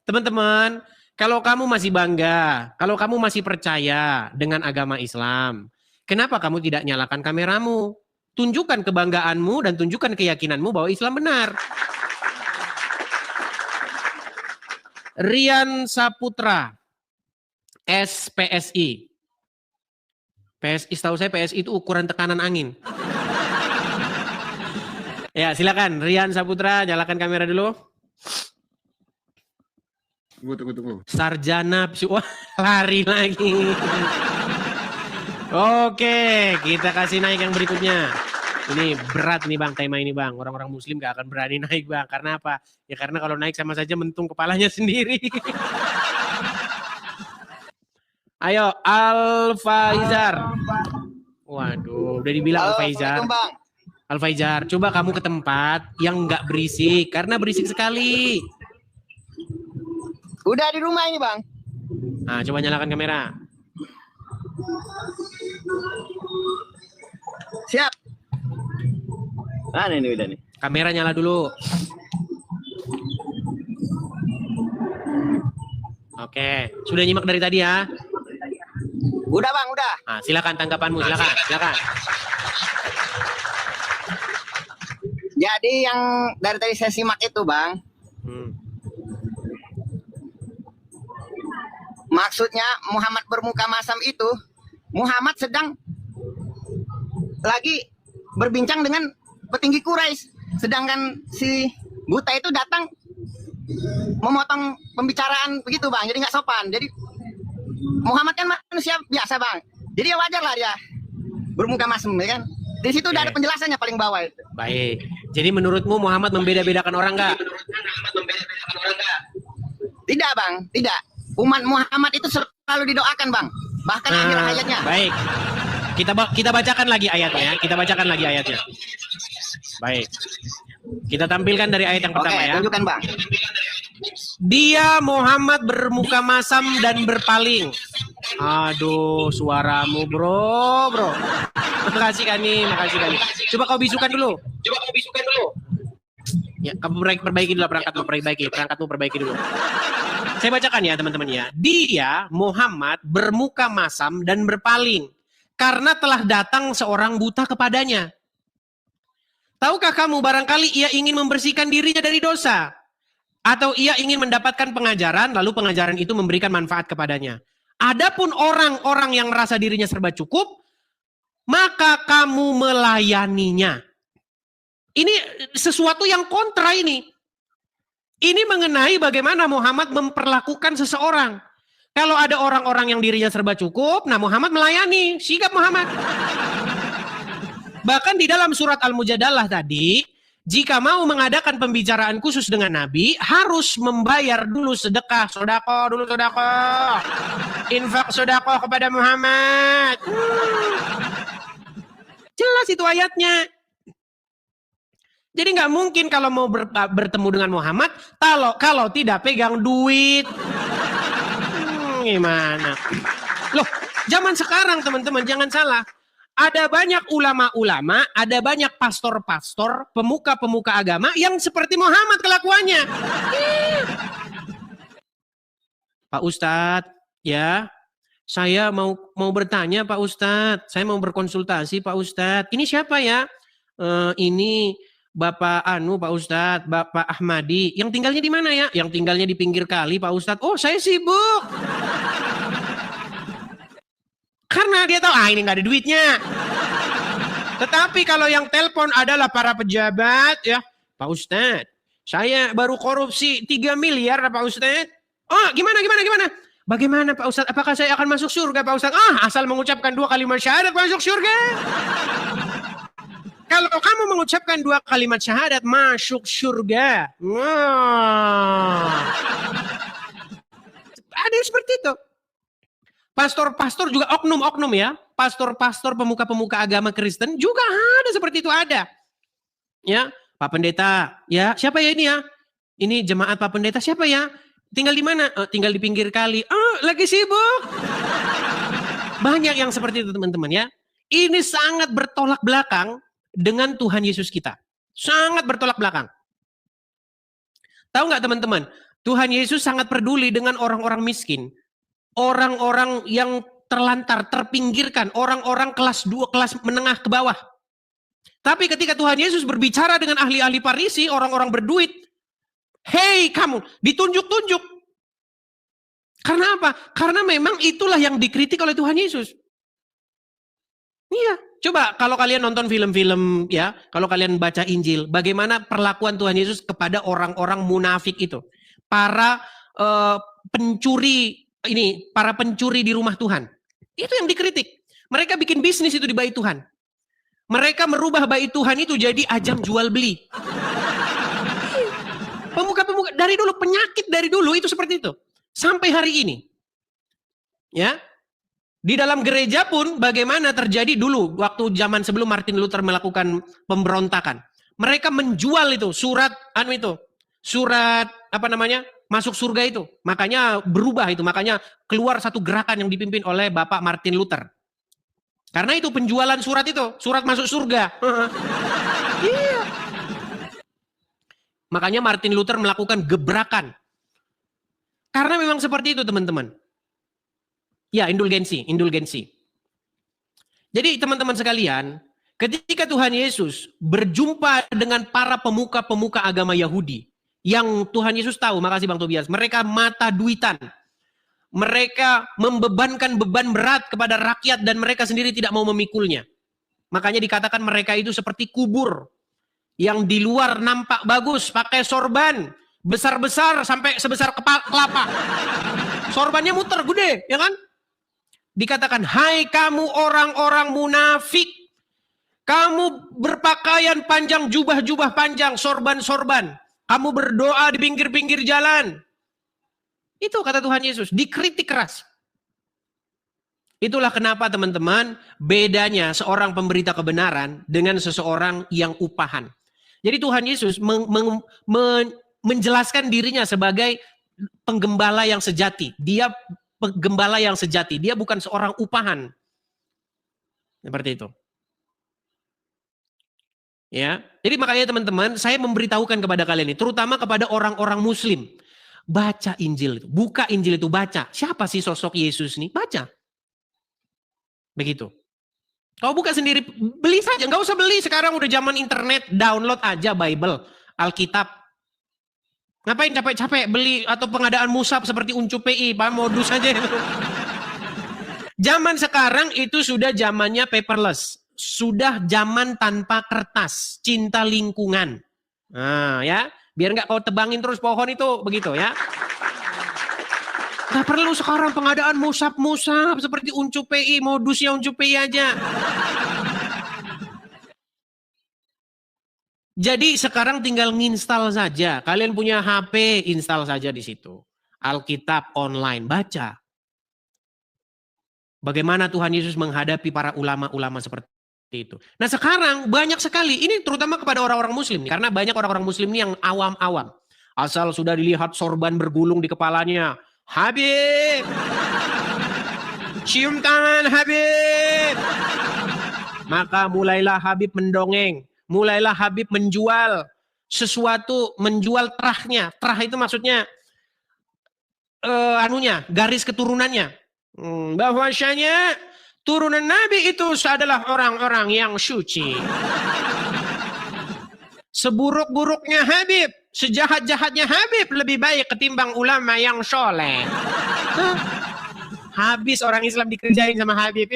Teman-teman, kalau kamu masih bangga, kalau kamu masih percaya dengan agama Islam, kenapa kamu tidak nyalakan kameramu? Tunjukkan kebanggaanmu dan tunjukkan keyakinanmu bahwa Islam benar. Rian Saputra, SPSI. PSI, setahu saya PSI itu ukuran tekanan angin. Ya, silakan Rian Saputra, nyalakan kamera dulu. Tunggu. Sarjana wah, lari lagi. Oke, kita kasih naik yang berikutnya. Ini berat nih Bang, tema ini Bang. Orang-orang muslim gak akan berani naik Bang. Karena apa? Ya karena kalau naik sama saja mentung kepalanya sendiri. Ayo, Al-Faizar. Waduh, udah dibilang Al-Faizar. Al-Faizar, coba kamu ke tempat yang nggak berisik. Karena berisik sekali. Udah di rumah ini Bang. Nah, coba nyalakan kamera. Siap. Ini udah nih. Kamera nyala dulu. Oke, sudah nyimak dari tadi ya? Udah Bang, udah. Nah, silakan tanggapanmu, silakan. Jadi yang dari tadi saya simak itu Bang. Maksudnya Muhammad bermuka masam itu, Muhammad sedang lagi berbincang dengan petinggi Quraisy. Sedangkan si buta itu datang memotong pembicaraan begitu Bang. Jadi nggak sopan. Jadi Muhammad kan manusia biasa Bang. Jadi ya wajar lah dia bermuka masam, ya kan? Di situ udah ada penjelasannya paling bawah itu. Baik. Jadi menurutmu Muhammad membeda-bedakan orang nggak? Tidak Bang, tidak. Umat Muhammad itu selalu didoakan Bang. Bahkan akhir hayatnya. Baik. Kita bacakan lagi ayatnya. Baik. Kita tampilkan dari ayat yang pertama ya. Tunjukkan Bang. Dia Muhammad bermuka masam dan berpaling. Aduh, suaramu bro. Makasih Kani. Coba kau bisukan dulu. Ya, kamu perbaiki dulu perangkatmu perbaiki dulu. Saya bacakan ya teman-teman ya. Dia Muhammad bermuka masam dan berpaling karena telah datang seorang buta kepadanya. Tahukah kamu barangkali ia ingin membersihkan dirinya dari dosa? Atau ia ingin mendapatkan pengajaran, lalu pengajaran itu memberikan manfaat kepadanya. Adapun orang-orang yang merasa dirinya serba cukup, maka kamu melayaninya. Ini sesuatu yang kontra ini. Ini mengenai bagaimana Muhammad memperlakukan seseorang. Kalau ada orang-orang yang dirinya serba cukup, nah Muhammad melayani, sikap Muhammad. Bahkan di dalam surat Al-Mujadalah tadi, jika mau mengadakan pembicaraan khusus dengan Nabi, harus membayar dulu sedekah, sodako. Infak sodako kepada Muhammad. Jelas itu ayatnya. Jadi nggak mungkin kalau mau bertemu dengan Muhammad, kalau tidak pegang duit. Gimana? Loh, zaman sekarang teman-teman jangan salah. Ada banyak ulama-ulama, ada banyak pastor-pastor, pemuka-pemuka agama yang seperti Muhammad kelakuannya. Pak Ustadz, ya, saya mau bertanya Pak Ustadz, saya mau berkonsultasi Pak Ustadz. Ini siapa ya? Ini Bapak Pak Ustadz, Bapak Ahmadi. Yang tinggalnya di mana ya? Yang tinggalnya di pinggir kali Pak Ustadz. Oh, saya sibuk. Karena dia tahu, ini nggak ada duitnya. Tetapi kalau yang telepon adalah para pejabat, ya Pak Ustadz, saya baru korupsi 3 miliar Pak Ustadz. Oh, gimana? Bagaimana Pak Ustadz? Apakah saya akan masuk surga Pak Ustadz? Asal mengucapkan 2 kalimat syahadat masuk surga. Kalau kamu mengucapkan 2 kalimat syahadat masuk surga. Ada seperti itu. Pastor-pastor juga oknum-oknum ya. Pastor-pastor pemuka-pemuka agama Kristen juga ada seperti itu ada. Ya, Pak Pendeta, ya siapa ya ini ya? Ini jemaat Pak Pendeta siapa ya? Tinggal di mana? Tinggal di pinggir kali. Lagi sibuk. Banyak yang seperti itu teman-teman ya. Ini sangat bertolak belakang dengan Tuhan Yesus kita. Sangat bertolak belakang. Tahu nggak teman-teman? Tuhan Yesus sangat peduli dengan orang-orang miskin. Orang-orang yang terlantar, terpinggirkan. Orang-orang kelas 2, kelas menengah ke bawah. Tapi ketika Tuhan Yesus berbicara dengan ahli-ahli Farisi, orang-orang berduit. Hei kamu, ditunjuk-tunjuk. Karena apa? Karena memang itulah yang dikritik oleh Tuhan Yesus. Iya, coba kalau kalian nonton film-film ya, kalau kalian baca Injil, bagaimana perlakuan Tuhan Yesus kepada orang-orang munafik itu. Para pencuri di rumah Tuhan. Itu yang dikritik. Mereka bikin bisnis itu di bait Tuhan. Mereka merubah bait Tuhan itu jadi ajang jual beli. Pemuka-pemuka dari dulu, penyakit dari dulu itu seperti itu. Sampai hari ini. Ya. Di dalam gereja pun bagaimana terjadi dulu waktu zaman sebelum Martin Luther melakukan pemberontakan. Mereka menjual itu surat masuk surga itu. Makanya berubah itu, makanya keluar satu gerakan yang dipimpin oleh Bapak Martin Luther. Karena itu penjualan surat itu, surat masuk surga. Iya. Makanya Martin Luther melakukan gebrakan. Karena memang seperti itu teman-teman. Ya, indulgensi. Jadi teman-teman sekalian, ketika Tuhan Yesus berjumpa dengan para pemuka-pemuka agama Yahudi, yang Tuhan Yesus tahu, makasih Bang Tobias, mereka mata duitan. Mereka membebankan beban berat kepada rakyat dan mereka sendiri tidak mau memikulnya. Makanya dikatakan mereka itu seperti kubur. Yang di luar nampak bagus, pakai sorban. Besar-besar sampai sebesar kelapa. Sorbannya muter, gede, ya kan? Dikatakan, hai kamu orang-orang munafik. Kamu berpakaian panjang, jubah-jubah panjang, sorban-sorban. Kamu berdoa di pinggir-pinggir jalan. Itu kata Tuhan Yesus, dikritik keras. Itulah kenapa teman-teman, bedanya seorang pemberita kebenaran dengan seseorang yang upahan. Jadi Tuhan Yesus menjelaskan dirinya sebagai penggembala yang sejati. Dia penggembala yang sejati. Dia bukan seorang upahan. Seperti itu. Ya, jadi makanya teman-teman, saya memberitahukan kepada kalian ini, terutama kepada orang-orang Muslim, baca Injil itu, buka Injil itu, baca. Siapa sih sosok Yesus nih? Baca. Begitu. Kau buka sendiri, beli saja, nggak usah beli. Sekarang udah zaman internet, download aja Bible, Alkitab. Ngapain capek-capek beli atau pengadaan musab seperti Uncu PI, Pak, modus aja itu. Zaman sekarang itu sudah zamannya paperless. Sudah zaman tanpa kertas, cinta lingkungan. Nah ya, biar nggak kau tebangin terus pohon itu, begitu ya. Nggak perlu sekarang pengadaan musab-musab seperti Uncu PI, modusnya Uncu PI aja. Jadi sekarang tinggal nginstal saja. Kalian punya HP, install saja di situ. Alkitab online, baca. Bagaimana Tuhan Yesus menghadapi para ulama-ulama seperti itu. Nah sekarang banyak sekali, ini terutama kepada orang-orang Muslim nih, karena banyak orang-orang Muslim ini yang awam-awam. Asal sudah dilihat sorban bergulung di kepalanya, Habib, cium tangan Habib. Maka mulailah Habib mendongeng, mulailah Habib menjual sesuatu, menjual terahnya. Terah itu maksudnya garis keturunannya. Bahwasanya turunan Nabi itu adalah orang-orang yang suci. Seburuk-buruknya Habib, sejahat-jahatnya Habib lebih baik ketimbang ulama yang soleh. Habis orang Islam dikerjain sama Habib.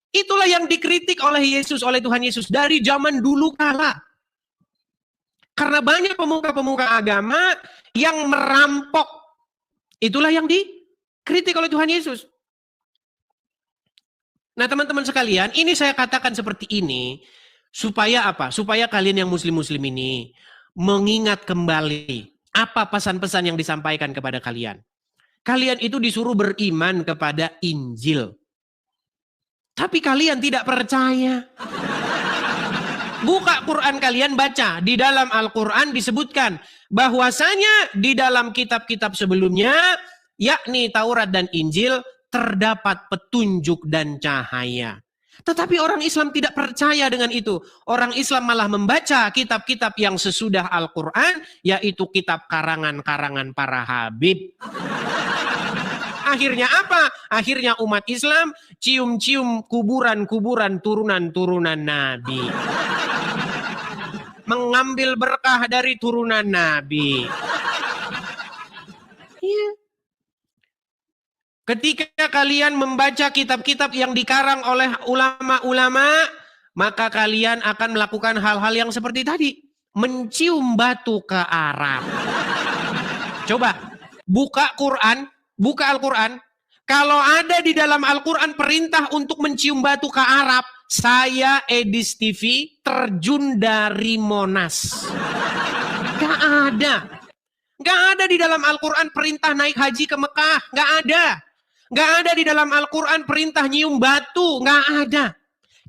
Itulah yang dikritik oleh Yesus, oleh Tuhan Yesus dari zaman dulu kala. Karena banyak pemuka-pemuka agama yang merampok. Itulah yang dikritik oleh Tuhan Yesus. Nah teman-teman sekalian, ini saya katakan seperti ini, supaya apa? Supaya kalian yang muslim-muslim ini mengingat kembali apa pesan-pesan yang disampaikan kepada kalian. Kalian itu disuruh beriman kepada Injil. Tapi kalian tidak percaya. Buka Quran kalian baca. Di dalam Al-Quran disebutkan bahwasanya di dalam kitab-kitab sebelumnya, yakni Taurat dan Injil, terdapat petunjuk dan cahaya. Tetapi orang Islam tidak percaya dengan itu. Orang Islam malah membaca kitab-kitab yang sesudah Al-Quran, yaitu kitab karangan-karangan para habib. Akhirnya apa? Akhirnya umat Islam cium-cium kuburan-kuburan turunan-turunan Nabi. Mengambil berkah dari turunan Nabi. Iya. Ketika kalian membaca kitab-kitab yang dikarang oleh ulama-ulama, maka kalian akan melakukan hal-hal yang seperti tadi. Mencium batu ke Arab. Coba, buka Quran. Buka Al-Quran. Kalau ada di dalam Al-Quran perintah untuk mencium batu ke Arab, saya Edis TV terjun dari Monas. Gak ada. Gak ada di dalam Al-Quran perintah naik haji ke Mekah. Gak ada. Gak ada di dalam Al-Quran perintah nyium batu. Gak ada.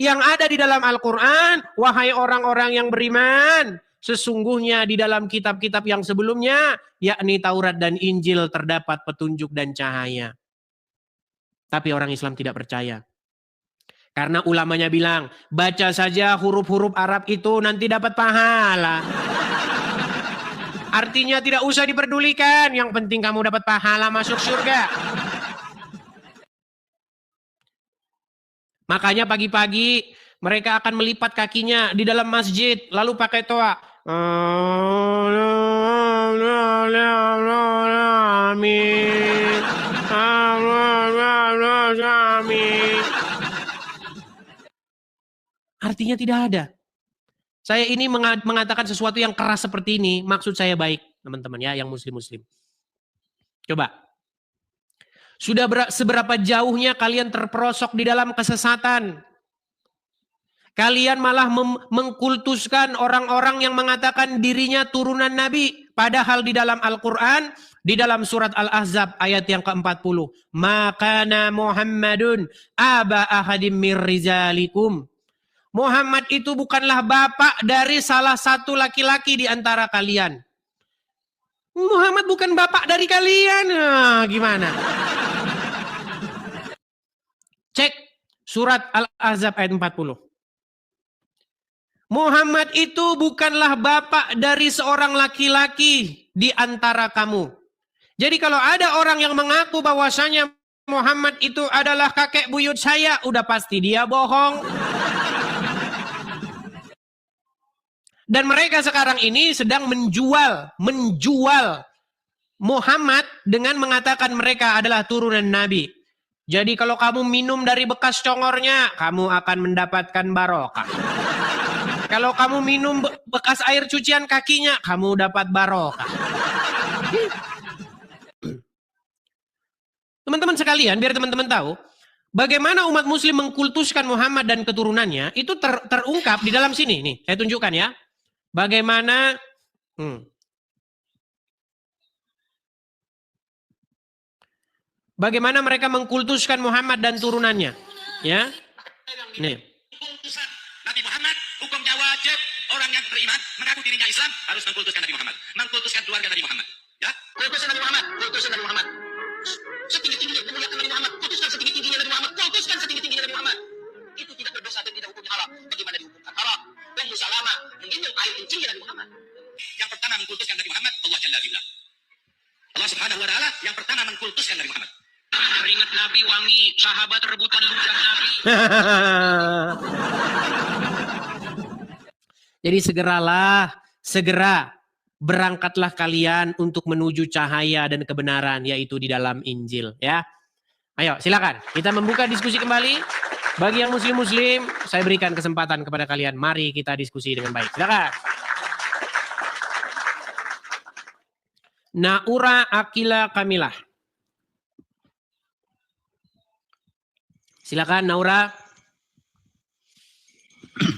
Yang ada di dalam Al-Quran, wahai orang-orang yang beriman, sesungguhnya di dalam kitab-kitab yang sebelumnya, yakni Taurat dan Injil, terdapat petunjuk dan cahaya. Tapi orang Islam tidak percaya. Karena ulamanya bilang, baca saja huruf-huruf Arab itu nanti dapat pahala. Artinya tidak usah diperdulikan, yang penting kamu dapat pahala masuk surga. Makanya pagi-pagi mereka akan melipat kakinya di dalam masjid, lalu pakai toa. Amin. Artinya tidak ada. Saya ini mengatakan sesuatu yang keras seperti ini, maksud saya baik, teman-teman ya, yang muslim-muslim. Coba. Sudah seberapa jauhnya kalian terperosok di dalam kesesatan? Kalian malah mengkultuskan orang-orang yang mengatakan dirinya turunan Nabi. Padahal di dalam Al-Quran, di dalam surat Al-Ahzab ayat yang ke-40. Makana Muhammadun aba ahadim mir rizalikum. Muhammad itu bukanlah bapak dari salah satu laki-laki di antara kalian. Muhammad bukan bapak dari kalian. Nah, gimana? Cek surat Al-Ahzab ayat 40. Muhammad itu bukanlah bapak dari seorang laki-laki di antara kamu. Jadi kalau ada orang yang mengaku bahwasanya Muhammad itu adalah kakek buyut saya, udah pasti dia bohong. Dan mereka sekarang ini sedang menjual Muhammad dengan mengatakan mereka adalah turunan Nabi. Jadi kalau kamu minum dari bekas congornya, kamu akan mendapatkan barokah. Kalau kamu minum bekas air cucian kakinya, kamu dapat barokah. Teman-teman sekalian, biar teman-teman tahu, bagaimana umat muslim mengkultuskan Muhammad dan keturunannya, itu terungkap di dalam sini. Nih, saya tunjukkan ya. Bagaimana bagaimana mereka mengkultuskan Muhammad dan turunannya, ya. Nih. Nabi Muhammad, hukumnya wajib orang yang beriman mengaku dirinya Islam harus mengkultuskan Nabi Muhammad, mengkultuskan keluarga Nabi Muhammad. Ya, kultuskan Nabi Muhammad, kultuskan Nabi Muhammad. Setinggi-tingginya memuliakan Nabi Muhammad, kultuskan setinggi-tingginya Nabi Muhammad, kultuskan setinggi-tingginya Nabi Muhammad. Itu tidak berdosa dan tidak hukumnya haram. Bagaimana dihukumkan haram? Ummu Salamah menginjil air kencingnya Nabi Muhammad. Yang pertama mengkultuskan Nabi Muhammad, Allah Jalla fi'ala. Allah Subhanahu wa taala yang pertama mengkultuskan Nabi Muhammad. Keringat Nabi wangi, sahabat rebutan ludah Nabi. Jadi segera berangkatlah kalian untuk menuju cahaya dan kebenaran, yaitu di dalam Injil, ya. Ayo, silakan kita membuka diskusi kembali. Bagi yang muslim-muslim, saya berikan kesempatan kepada kalian. Mari kita diskusi dengan baik. Silakan. Naura Akila Kamilah. Silakan Naura.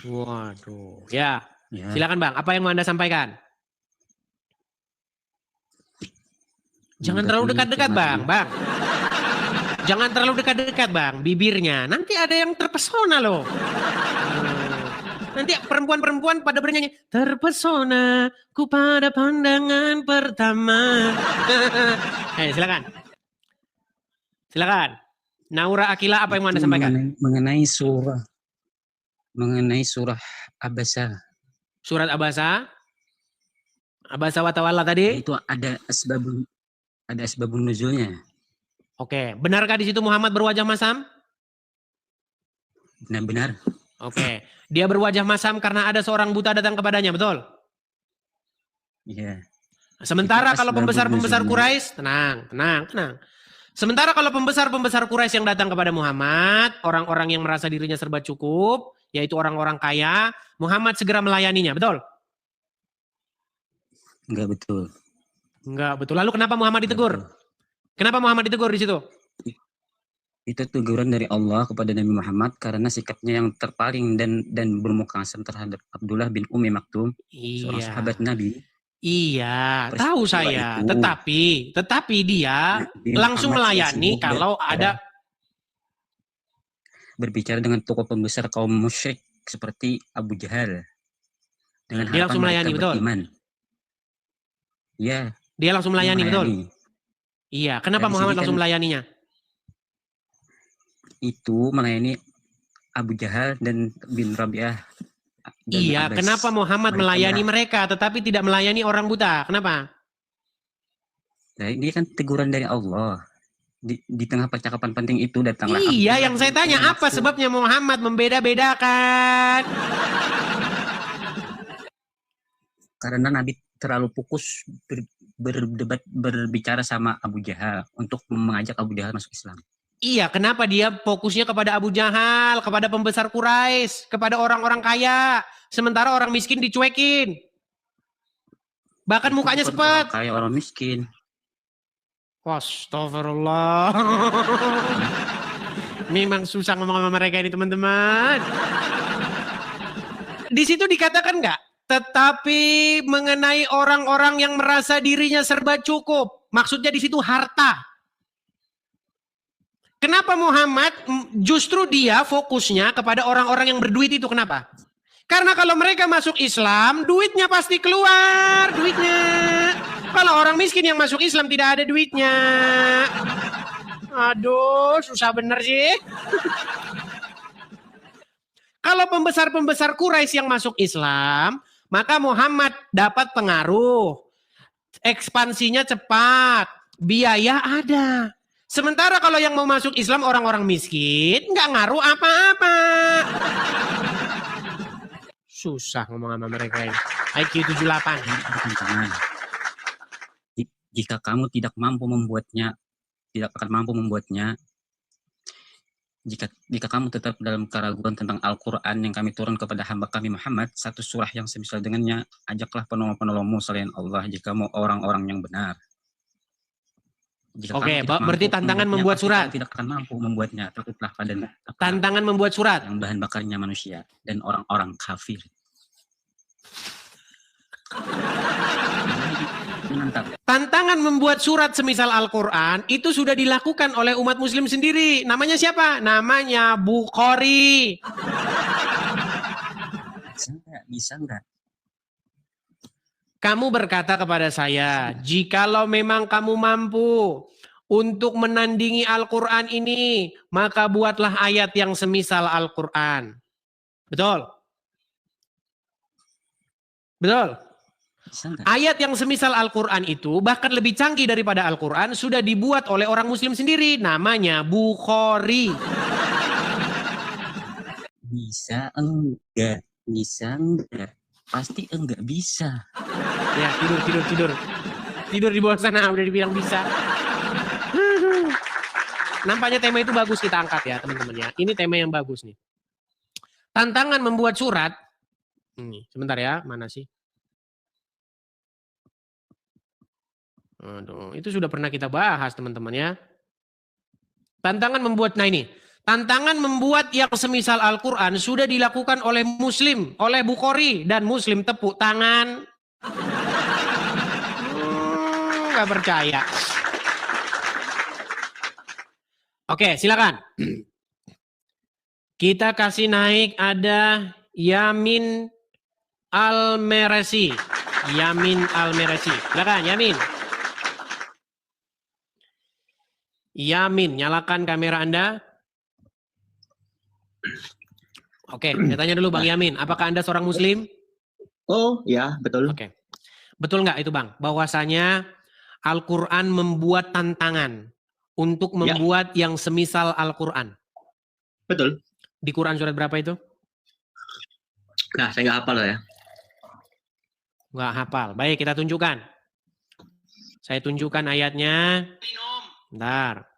Waduh, ya. Silakan Bang, apa yang mau Anda sampaikan? Jangan terlalu dekat-dekat, Bang. Jangan terlalu dekat-dekat, Bang, bibirnya. Nanti ada yang terpesona loh. Nanti perempuan-perempuan pada bernyanyi, terpesona ku pada pandangan pertama. Silakan. Silakan. Naura Akila, apa yang mau Anda sampaikan? Mengenai surah Abasa. Surat Abasa? Abasa wa tawalla tadi? Itu ada asbabun nuzulnya. Oke, benarkah di situ Muhammad berwajah masam? Benar-benar. Oke, dia berwajah masam karena ada seorang buta datang kepadanya, betul? Iya. Sementara Itu kalau asbabun pembesar-pembesar nuzulnya. Quraisy, tenang. Sementara kalau pembesar-pembesar Quraisy yang datang kepada Muhammad, orang-orang yang merasa dirinya serba cukup, yaitu orang-orang kaya, Muhammad segera melayaninya, betul? Enggak betul. Enggak betul. Lalu kenapa Muhammad ditegur? Kenapa Muhammad ditegur di situ? Itu teguran dari Allah kepada Nabi Muhammad karena sikapnya yang terpaling dan bermuka asam terhadap Abdullah bin Ummi Maktum, seorang sahabat Nabi. Iya, tahu saya. Tetapi dia langsung melayani kalau ada berbicara dengan tokoh pembesar kaum musyrik seperti Abu Jahal. Dengan dia langsung melayani, betul? Iya. Dia langsung melayani, betul? Iya, kenapa Muhammad langsung melayaninya? Itu melayani Abu Jahal dan bin Rabi'ah. Iya, kenapa Muhammad melayani mereka tetapi tidak melayani orang buta? Kenapa? Nah, ini kan teguran dari Allah. Di tengah percakapan penting itu datanglah. Iya, yang saya tanya apa sebabnya Muhammad membeda-bedakan? Karena Nabi terlalu fokus berbicara sama Abu Jahal untuk mengajak Abu Jahal masuk Islam. Iya, kenapa dia fokusnya kepada Abu Jahal, kepada pembesar Quraisy, kepada orang-orang kaya, sementara orang miskin dicuekin. Bahkan mukanya sepet. Kayak orang miskin. Astagfirullah. Memang susah ngomong sama mereka ini, teman-teman. Di situ dikatakan enggak? Tetapi mengenai orang-orang yang merasa dirinya serba cukup. Maksudnya di situ harta. Kenapa Muhammad justru dia fokusnya kepada orang-orang yang berduit itu? Kenapa? Karena kalau mereka masuk Islam, duitnya pasti keluar, duitnya. Kalau orang miskin yang masuk Islam tidak ada duitnya. Aduh, susah bener sih. Kalau pembesar-pembesar Quraisy yang masuk Islam, maka Muhammad dapat pengaruh. Ekspansinya cepat, biaya ada. Sementara kalau yang mau masuk Islam orang-orang miskin, nggak ngaruh apa-apa. Susah ngomong sama mereka ini. IQ 78. Jika kamu tidak mampu membuatnya, tidak akan mampu membuatnya, jika kamu tetap dalam keraguan tentang Al-Quran yang kami turun kepada hamba kami Muhammad, satu surah yang semisal dengannya, ajaklah penolong-penolongmu selain Allah jika mau orang-orang yang benar. Oke, berarti tantangan membuat surat. Tidak akan mampu membuatnya, takutlah pada tantangan membuat surat yang bahan bakarnya manusia dan orang-orang kafir. Tantangan membuat surat semisal Al-Quran itu sudah dilakukan oleh umat muslim sendiri. Namanya siapa? Namanya Bukhari. Bisa enggak? Kamu berkata kepada saya, jikalau memang kamu mampu untuk menandingi Al-Quran ini, maka buatlah ayat yang semisal Al-Quran. Betul? Betul? Ayat yang semisal Al-Quran itu bahkan lebih canggih daripada Al-Quran sudah dibuat oleh orang muslim sendiri. Namanya Bukhari. Bisa enggak? Bisa enggak? Pasti enggak bisa. Ya, tidur di bawah sana udah dibilang bisa. Nampaknya tema itu bagus kita angkat ya teman-teman ya. Ini tema yang bagus nih. Tantangan membuat surat. Sebentar ya, mana sih? Aduh, itu sudah pernah kita bahas teman-teman ya. Tantangan membuat, nah ini. Tantangan membuat yang semisal Al-Quran sudah dilakukan oleh Muslim, oleh Bukhari. Dan Muslim tepuk tangan. Gak percaya. Oke, silakan. Kita kasih naik ada Yamin Almeresi. Yamin Almeresi. Silakan, Yamin. Yamin, nyalakan kamera Anda. Oke, saya tanya dulu Bang Yamin, apakah Anda seorang Muslim? Oh, ya, betul. Oke. Betul nggak itu Bang? Bahwasanya Al-Quran membuat tantangan untuk membuat yang semisal Al-Quran. Betul. Di Quran surat berapa itu? Nah, saya nggak hafal loh ya. Nggak hafal. Baik, kita tunjukkan. Saya tunjukkan ayatnya. Bentar.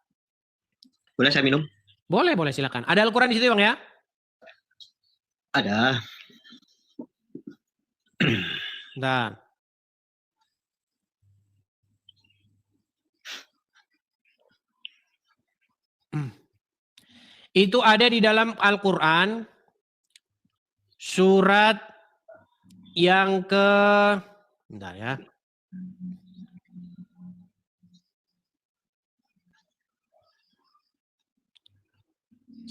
Boleh saya minum? Boleh, boleh silakan. Ada Al-Quran di situ Bang ya? Ada. Bentar. Itu ada di dalam Al-Quran surat yang ke... Bentar ya.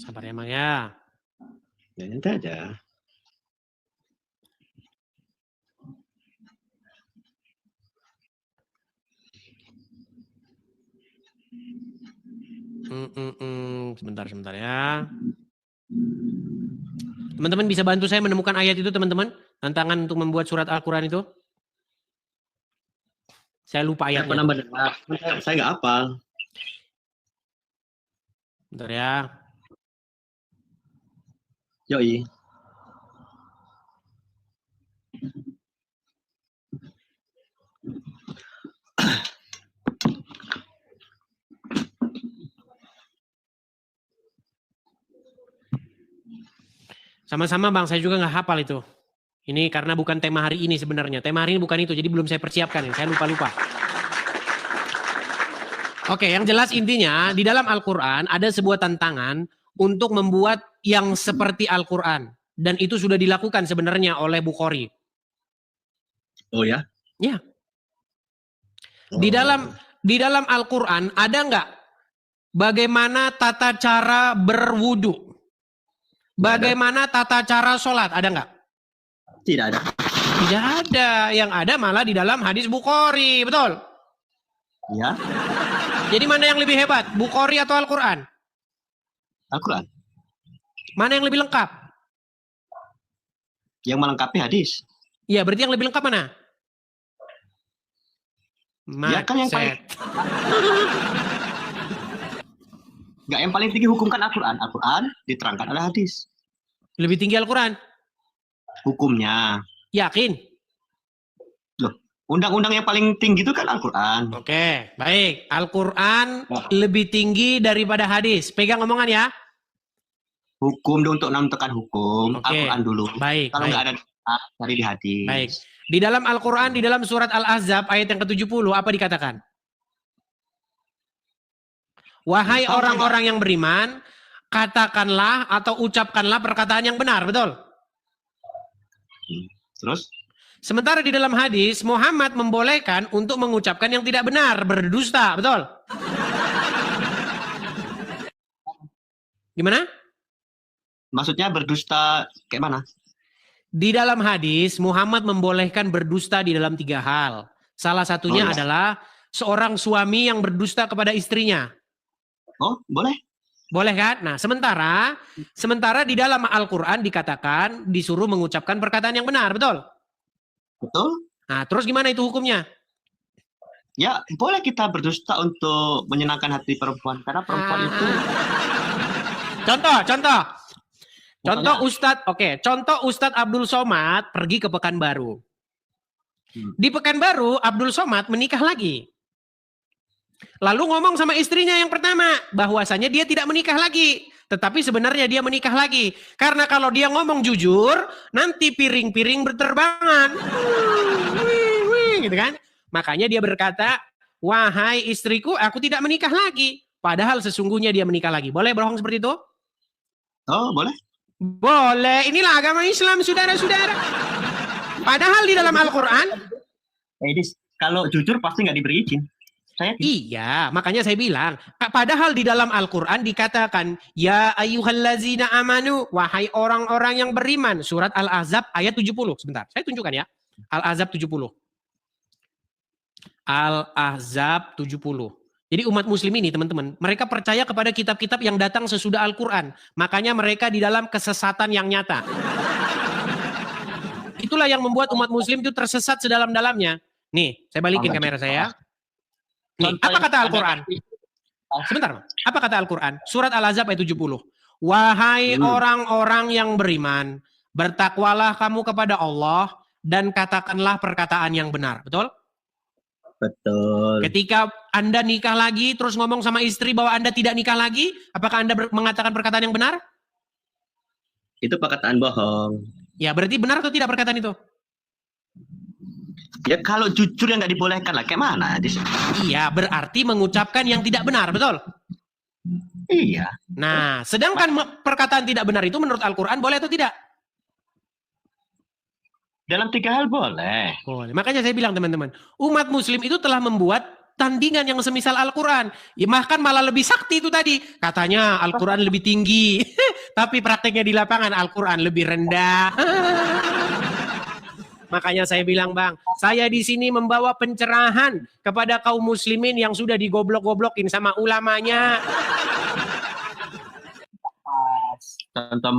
Sabar ya Bang ya. Ya, nanti ada. Sebentar ya. Teman-teman bisa bantu saya menemukan ayat itu teman-teman? Tantangan untuk membuat surat Al-Quran itu? Saya lupa ayatnya. Saya nggak hafal. Bentar ya. Yoi. Sama-sama Bang, saya juga nggak hafal itu. Ini karena bukan tema hari ini sebenarnya. Tema hari ini bukan itu, jadi belum saya persiapkan. Saya lupa-lupa. Oke, yang jelas intinya di dalam Al-Quran ada sebuah tantangan untuk membuat yang seperti Al-Quran. Dan itu sudah dilakukan sebenarnya oleh Bukhari. Oh ya? Ya. Di dalam Al-Quran ada nggak bagaimana tata cara berwudu? Bagaimana tata cara sholat? Ada nggak? Tidak ada. Tidak ada. Yang ada malah di dalam hadis Bukhari. Betul? Ya. Jadi mana yang lebih hebat? Bukhari atau Al-Quran? Al-Quran. Mana yang lebih lengkap? Yang melengkapi hadis. Iya, berarti yang lebih lengkap mana? Ya kan yang paling... Enggak, yang paling tinggi hukum kan Al-Quran. Al-Quran diterangkan oleh hadis. Lebih tinggi Al-Quran? Hukumnya. Yakin? Loh, undang-undang yang paling tinggi itu kan Al-Quran. Oke, baik. Al-Quran lebih tinggi daripada hadis. Pegang omongan ya. Hukum untuk menentukan hukum. Al-Quran dulu. Baik. Kalau nggak ada cari di hadis. Baik. Di dalam Al-Quran, di dalam surat Al-Ahzab ayat yang ke-70, apa dikatakan? Wahai orang-orang yang beriman, katakanlah atau ucapkanlah perkataan yang benar, betul? Terus? Sementara di dalam hadis, Muhammad membolehkan untuk mengucapkan yang tidak benar, berdusta, betul? Gimana? Maksudnya berdusta kayak mana? Di dalam hadis, Muhammad membolehkan berdusta di dalam 3 hal. Salah satunya adalah seorang suami yang berdusta kepada istrinya. Oh, boleh. Boleh kan? Nah, sementara di dalam Al-Quran dikatakan disuruh mengucapkan perkataan yang benar, betul? Betul. Nah, terus gimana itu hukumnya? Ya, boleh kita berdusta untuk menyenangkan hati perempuan. Karena perempuan itu... Contoh Ustadz Abdul Somad pergi ke Pekanbaru. Di Pekanbaru, Abdul Somad menikah lagi. Lalu ngomong sama istrinya yang pertama, bahwasanya dia tidak menikah lagi. Tetapi sebenarnya dia menikah lagi. Karena kalau dia ngomong jujur, nanti piring-piring berterbangan. Gitu kan? Makanya dia berkata, wahai istriku, aku tidak menikah lagi. Padahal sesungguhnya dia menikah lagi. Boleh bohong seperti itu? Oh, boleh. Boleh. Inilah agama Islam, saudara-saudara. Padahal di dalam Al-Quran. Kalau jujur pasti nggak diberi izin. Iya, makanya saya bilang, padahal di dalam Al-Quran dikatakan, ya ayyuhallazina amanu, wahai orang-orang yang beriman. Surat Al-Ahzab ayat 70. Sebentar, saya tunjukkan ya. Al-Ahzab 70. Al-Ahzab 70. Jadi umat muslim ini teman-teman, mereka percaya kepada kitab-kitab yang datang sesudah Al-Quran. Makanya mereka di dalam kesesatan yang nyata. Itulah yang membuat umat muslim itu tersesat sedalam-dalamnya. Nih, saya balikin kamera saya. Nih, apa kata Al-Quran? Sebentar, apa kata Al-Quran? Surat Al-Ahzab ayat 70. Wahai orang-orang yang beriman, bertakwalah kamu kepada Allah dan katakanlah perkataan yang benar. Betul? Betul. Ketika Anda nikah lagi, terus ngomong sama istri bahwa Anda tidak nikah lagi, apakah Anda mengatakan perkataan yang benar? Itu perkataan bohong. Ya, berarti benar atau tidak perkataan itu? Ya kalau jujur yang nggak dibolehkan lah, kayak mana? Iya, berarti mengucapkan yang tidak benar, betul? Iya. Nah, sedangkan perkataan tidak benar itu menurut Al-Quran boleh atau tidak? Dalam 3 hal boleh. Boleh. Makanya saya bilang teman-teman, umat muslim itu telah membuat tandingan yang semisal Al-Quran. Ya, bahkan malah lebih sakti itu tadi. Katanya Al-Quran lebih tinggi. Tapi prakteknya di lapangan Al-Quran lebih rendah. Makanya saya bilang, Bang, saya di sini membawa pencerahan kepada kaum muslimin yang sudah digoblok-goblokin sama ulamanya. Contoh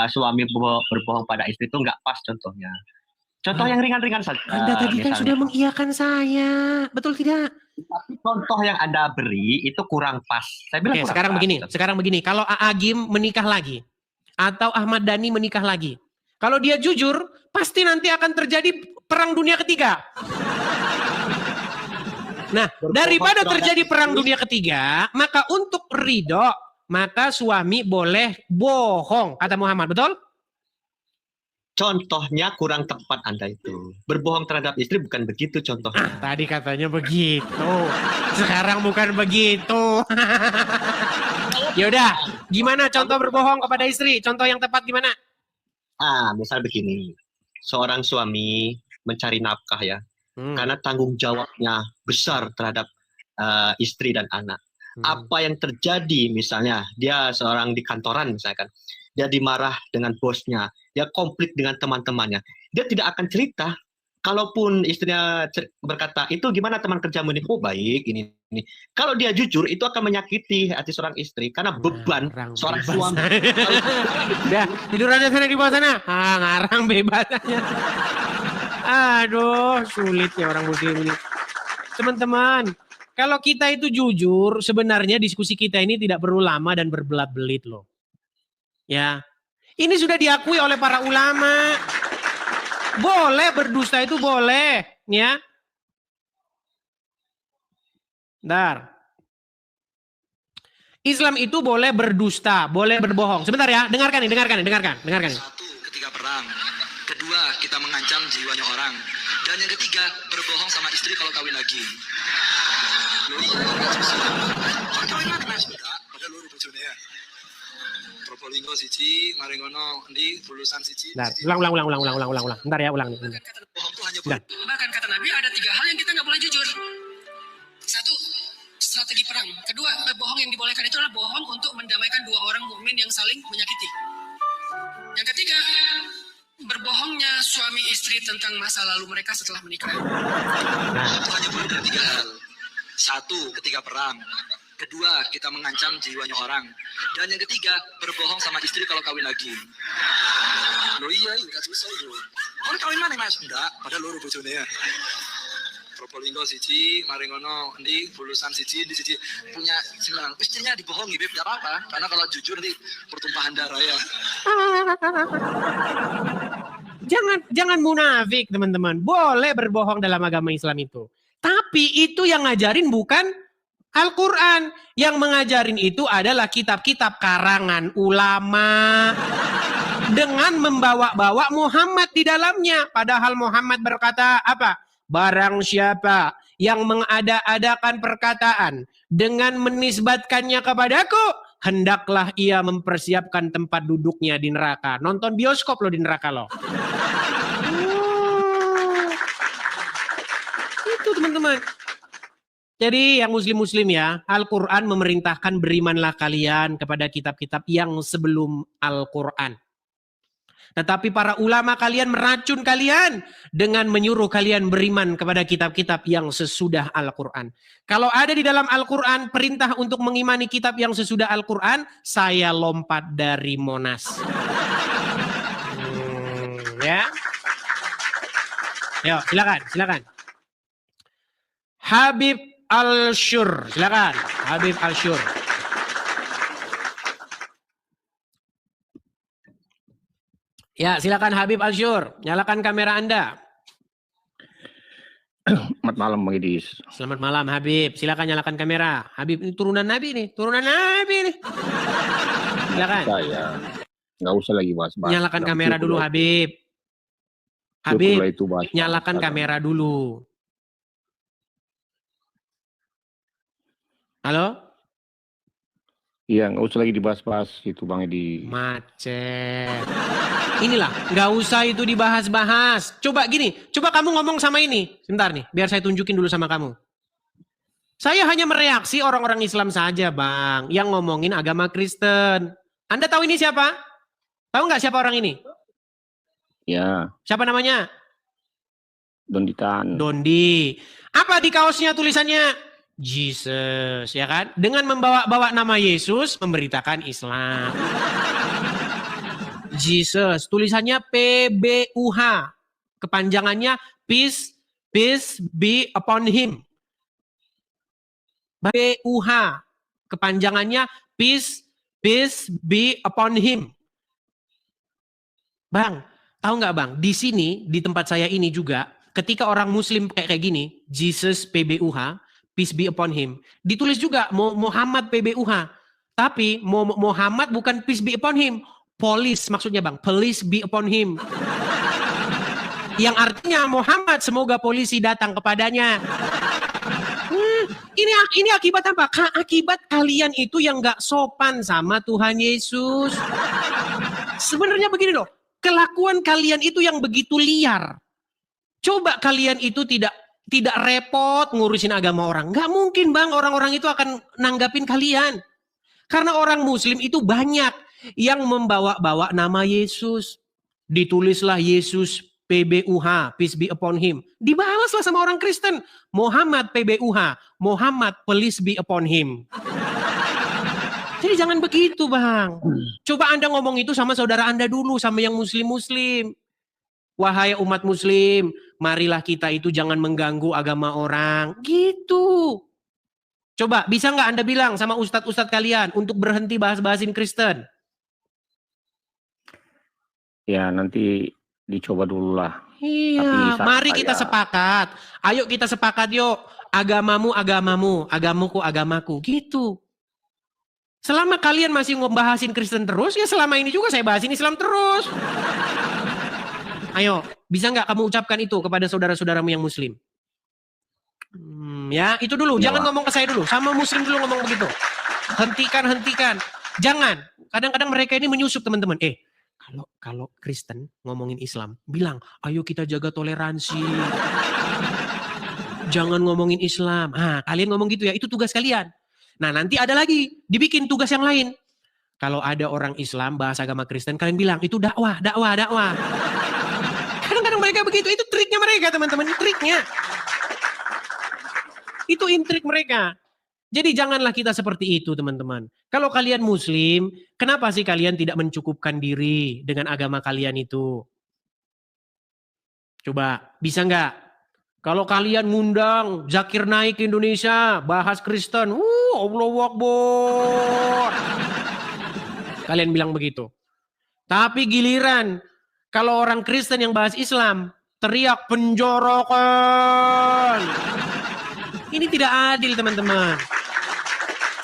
suami berbohong pada istri itu nggak pas contohnya. Contoh yang ringan-ringan saja. Anda tadi kan sudah mengiyakan saya, betul tidak? Tapi contoh yang Anda beri itu kurang pas. Saya bilang Oke, kurang sekarang begini. Kalau Agim menikah lagi atau Ahmad Dhani menikah lagi, kalau dia jujur, pasti nanti akan terjadi perang dunia ketiga. Nah, daripada terjadi perang dunia ketiga, maka untuk ridho, maka suami boleh bohong, kata Muhammad, betul? Contohnya kurang tepat Anda itu. Berbohong terhadap istri bukan begitu contohnya. Tadi katanya begitu. Sekarang bukan begitu. Yaudah, gimana contoh berbohong kepada istri? Contoh yang tepat gimana? Misal begini. Seorang suami mencari nafkah ya. Karena tanggung jawabnya besar terhadap istri dan anak. Apa yang terjadi misalnya, dia seorang di kantoran misalkan. Dia dimarah dengan bosnya, dia konflik dengan teman-temannya. Dia tidak akan cerita. Kalaupun istrinya berkata, itu gimana teman kerjamu ini? Oh baik, ini. Kalau dia jujur, itu akan menyakiti hati seorang istri. Karena beban seorang suami. Udah, tidur aja sana di bawah sana. Ngarang bebas aja. Aduh, sulit ya orang muslim ini. Teman-teman, kalau kita itu jujur, sebenarnya diskusi kita ini tidak perlu lama dan berbelat-belit loh. Ya, ini sudah diakui oleh para ulama. Boleh berdusta itu boleh, ya. Bentar. Islam itu boleh berdusta, boleh berbohong. Sebentar ya, dengarkan. Satu, ketika perang. Kedua, kita mengancam jiwanya orang. Dan yang ketiga, berbohong sama istri kalau kawin lagi. Loh iya, kan kawin lagi mas, pada luar bojone ya. Propolinggo siji, maringono endi lulusan siji. Bentar, ulang. Bentar ya, ulang. Bohong itu hanya boleh. Bahkan kata Nabi ada 3 hal yang kita nggak boleh jujur. 1, strategi perang. Kedua, bohong yang dibolehkan itu adalah bohong untuk mendamaikan 2 orang mukmin yang saling menyakiti. Yang ketiga, berbohongnya suami istri tentang masa lalu mereka setelah menikah. Itu hanya boleh dari 3 hal. 1, ketika perang. Kedua, kita mengancam jiwanya orang. Dan yang ketiga, berbohong sama istri kalau kawin lagi. Loh iya, enggak susah itu. Oh, kawin mana mas? Enggak, pada loro bojone ya. Propolinggo siji, maringono endi lulusan siji, di siji punya sembilan. Istrinya dibohongi, beb, enggak apa-apa. Karena kalau jujur nanti pertumpahan darah ya. Jangan munafik, teman-teman. Boleh berbohong dalam agama Islam itu. Tapi itu yang ngajarin bukan Al-Quran. Yang mengajarin itu adalah kitab-kitab karangan ulama. Dengan membawa-bawa Muhammad di dalamnya. Padahal Muhammad berkata apa? Barang siapa yang mengada-adakan perkataan dengan menisbatkannya kepadaku, hendaklah ia mempersiapkan tempat duduknya di neraka. Nonton bioskop loh di neraka loh. Itu teman-teman. Jadi yang muslim-muslim ya, Al-Quran memerintahkan berimanlah kalian kepada kitab-kitab yang sebelum Al-Quran. Tetapi para ulama kalian meracun kalian dengan menyuruh kalian beriman kepada kitab-kitab yang sesudah Al-Quran. Kalau ada di dalam Al-Quran perintah untuk mengimani kitab yang sesudah Al-Quran, saya lompat dari Monas. Ya. Ayo, silakan. Habib Al-Syur, silakan. Habib Al-Syur. Ya, silakan Habib Al-Syur, nyalakan kamera Anda. Selamat malam Bang Idis. Selamat malam Habib, silakan nyalakan kamera. Habib ini turunan Nabi nih. Silakan. Saya nggak usah lagi bahas-bahas. Nyalakan kamera dulu Habib. Habib, nyalakan kamera dulu. Halo? Iya, nggak usah lagi dibahas-bahas itu Bang Edi. Macet. Inilah, nggak usah itu dibahas-bahas. Coba gini, coba kamu ngomong sama ini. Sebentar nih, biar saya tunjukin dulu sama kamu. Saya hanya mereaksi orang-orang Islam saja, Bang. Yang ngomongin agama Kristen. Anda tahu ini siapa? Tahu nggak siapa orang ini? Ya. Siapa namanya? Donditan. Dondi. Apa di kaosnya tulisannya? Jesus, ya kan? Dengan membawa-bawa nama Yesus, memberitakan Islam. Jesus, tulisannya PBUH. Kepanjangannya peace be upon him. PBUH. Kepanjangannya peace be upon him. Bang, tahu nggak Bang? Di sini, di tempat saya ini juga, ketika orang Muslim kayak gini, Jesus PBUH, peace be upon him. Ditulis juga Muhammad PBUH. Tapi Muhammad bukan peace be upon him. Police maksudnya Bang. Police be upon him. Yang artinya Muhammad semoga polisi datang kepadanya. Ini akibat apa? Akibat kalian itu yang gak sopan sama Tuhan Yesus. Sebenarnya begini loh. Kelakuan kalian itu yang begitu liar. Coba kalian itu tidak repot ngurusin agama orang. Nggak mungkin Bang orang-orang itu akan nanggapin kalian. Karena orang Muslim itu banyak yang membawa-bawa nama Yesus. Ditulislah Yesus PBUH, peace be upon him. Dibalaslah sama orang Kristen. Muhammad PBUH, Muhammad please be upon him. Jadi jangan begitu Bang. Coba Anda ngomong itu sama saudara Anda dulu, sama yang Muslim-Muslim. Wahai umat Muslim, marilah kita itu jangan mengganggu agama orang. Gitu. Coba, bisa nggak Anda bilang sama ustadz-ustadz kalian untuk berhenti bahas-bahasin Kristen? Ya, nanti dicoba dulu lah. Iya, mari kita sepakat. Ayo kita sepakat yuk. Agamamu, agamamu. Agamaku, agamaku. Gitu. Selama kalian masih ngebahasin Kristen terus, ya selama ini juga saya bahasin Islam terus. Ayo, bisa nggak kamu ucapkan itu kepada saudara-saudaramu yang Muslim? Ya, itu dulu. Ya, jangan ngomong ke saya dulu. Sama Muslim dulu ngomong begitu. Hentikan. Jangan. Kadang-kadang mereka ini menyusup teman-teman. Kalau Kristen ngomongin Islam, bilang, ayo kita jaga toleransi. Jangan ngomongin Islam. Kalian ngomong gitu ya, itu tugas kalian. Nah, nanti ada lagi, dibikin tugas yang lain. Kalau ada orang Islam bahas agama Kristen, kalian bilang, itu dakwah. Kadang-kadang mereka begitu, itu triknya mereka teman-teman, triknya. Itu intrik mereka. Jadi janganlah kita seperti itu teman-teman. Kalau kalian Muslim, kenapa sih kalian tidak mencukupkan diri dengan agama kalian itu? Coba, bisa nggak? Kalau kalian ngundang Zakir Naik ke Indonesia, bahas Kristen, Allahu Akbar. Kalian bilang begitu. Tapi giliran, kalau orang Kristen yang bahas Islam, teriak penjorokan. Ini tidak adil teman-teman.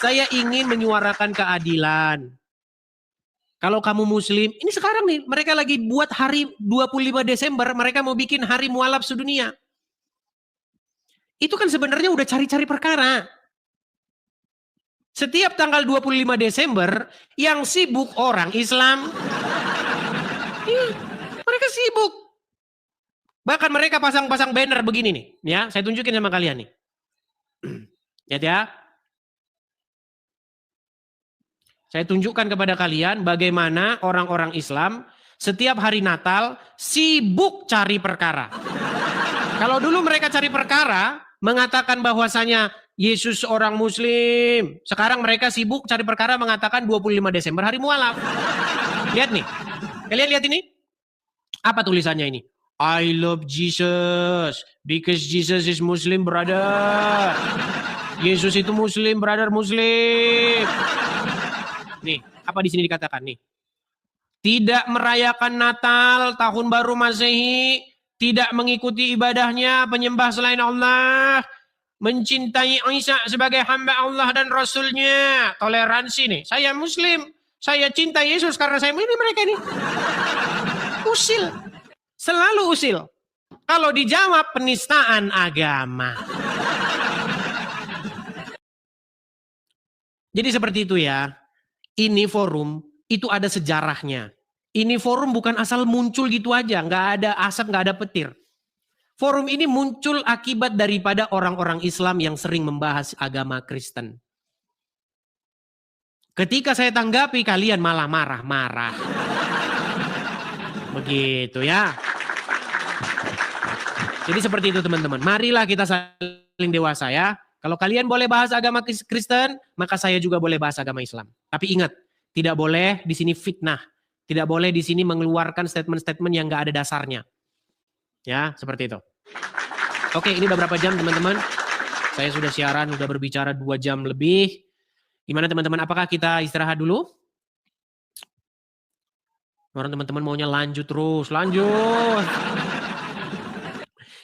Saya ingin menyuarakan keadilan. Kalau kamu Muslim, ini sekarang nih, mereka lagi buat hari 25 Desember, mereka mau bikin hari mualaf sedunia. Itu kan sebenarnya udah cari-cari perkara. Setiap tanggal 25 Desember, yang sibuk orang Islam. Mereka sibuk. Bahkan mereka pasang-pasang banner begini nih. Ya, saya tunjukin sama kalian nih. Lihat ya. Saya tunjukkan kepada kalian bagaimana orang-orang Islam setiap hari Natal sibuk cari perkara. Kalau dulu mereka cari perkara, mengatakan bahwasanya Yesus orang Muslim. Sekarang mereka sibuk cari perkara mengatakan 25 Desember hari mualaf. Lihat nih. Kalian lihat ini? Apa tulisannya ini? I love Jesus because Jesus is Muslim, brother. Yesus itu Muslim, brother, Muslim. Nih, apa di sini dikatakan nih? Tidak merayakan Natal, Tahun Baru Masehi, tidak mengikuti ibadahnya, penyembah selain Allah, mencintai Isa sebagai hamba Allah dan Rasulnya. Toleransi nih, saya Muslim, saya cinta Yesus karena saya ini mereka ini. Usil, selalu usil. Kalau dijawab penistaan agama. Jadi seperti itu ya. Ini forum itu ada sejarahnya. Ini forum bukan asal muncul gitu aja, nggak ada asap, nggak ada petir. Forum ini muncul akibat daripada orang-orang Islam yang sering membahas agama Kristen. Ketika saya tanggapi, kalian malah marah-marah. Begitu ya. Jadi seperti itu teman-teman. Marilah kita saling dewasa ya. Kalau kalian boleh bahas agama Kristen, maka saya juga boleh bahas agama Islam. Tapi ingat, tidak boleh di sini fitnah. Tidak boleh di sini mengeluarkan statement-statement yang nggak ada dasarnya. Ya, seperti itu. Oke, ini udah berapa jam teman-teman? Saya sudah siaran, sudah berbicara 2 jam lebih. Gimana teman-teman, apakah kita istirahat dulu? Orang teman-teman maunya lanjut terus, lanjut.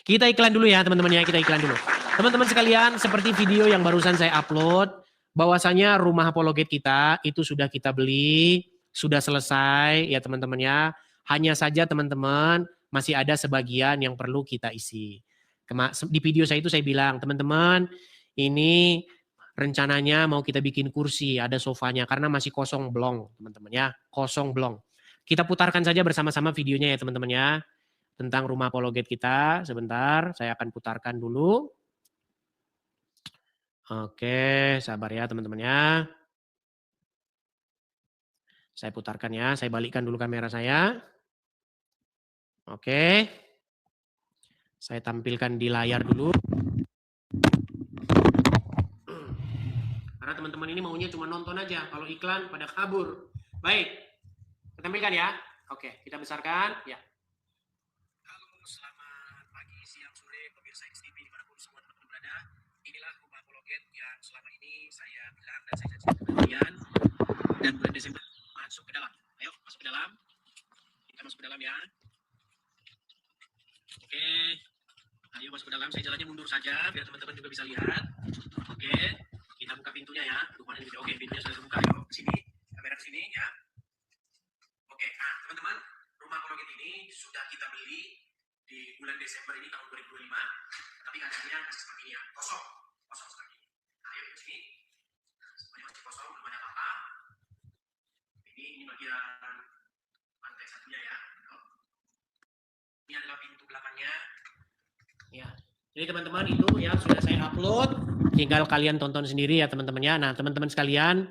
Kita iklan dulu ya teman-teman ya, kita iklan dulu. Teman-teman sekalian, seperti video yang barusan saya upload, bahwasanya rumah apologet kita itu sudah kita beli, sudah selesai ya teman-teman ya. Hanya saja teman-teman masih ada sebagian yang perlu kita isi. Di video saya itu saya bilang, teman-teman ini rencananya mau kita bikin kursi, ada sofanya karena masih kosong blong teman-teman ya, kosong blong. Kita putarkan saja bersama-sama videonya ya teman-teman ya. Tentang rumah apologet kita, sebentar saya akan putarkan dulu. Oke, sabar ya teman-teman ya. Saya putarkan ya, saya balikkan dulu kamera saya. Oke. Saya tampilkan di layar dulu. Karena teman-teman ini maunya cuma nonton aja, kalau iklan pada kabur. Baik, kita tampilkan ya. Oke, kita besarkan. Ya. Halo, selamat pagi, siang, sore, pemirsa XTV dimanapun semua teman-teman berada. Inilah rumah apologet yang selama ini saya bilang dan saya janjikan kepada kalian. Dan bulan Desember masuk ke dalam. Ayo, masuk ke dalam. Kita masuk ke dalam ya. Oke. Ayo masuk ke dalam. Saya jalannya mundur saja biar teman-teman juga bisa lihat. Oke. Kita buka pintunya ya. Oke, pintunya sudah terbuka. Ayo ke sini. Kamera ke sini ya. Oke. Nah, teman-teman, rumah apologet ini sudah kita beli di bulan Desember ini tahun 2025. Tapi keadaannya masih seperti ini ya. Kosong. Kosong sekali. Nah, ayo ke sini. Semuanya masih kosong, belum ada apa-apa. Ini bagian lantai satunya ya. Ini adalah pintu belakangnya. Ya. Jadi teman-teman itu ya sudah saya upload. Tinggal kalian tonton sendiri ya teman-teman ya. Nah teman-teman sekalian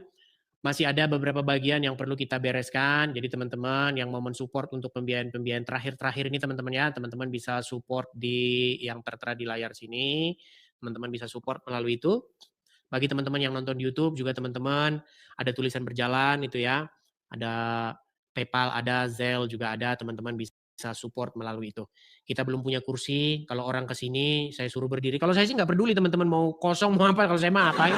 masih ada beberapa bagian yang perlu kita bereskan. Jadi teman-teman yang mau mensupport untuk pembiayaan-pembiayaan terakhir ini teman-teman ya. Teman-teman bisa support di yang tertera di layar sini. Teman-teman bisa support melalui itu. Bagi teman-teman yang nonton di YouTube juga teman-teman ada tulisan berjalan itu ya. Ada PayPal, ada Zelle juga ada, teman-teman bisa support melalui itu. Kita belum punya kursi, kalau orang ke sini saya suruh berdiri. Kalau saya sih nggak peduli teman-teman mau kosong mau apa, kalau saya mah apain.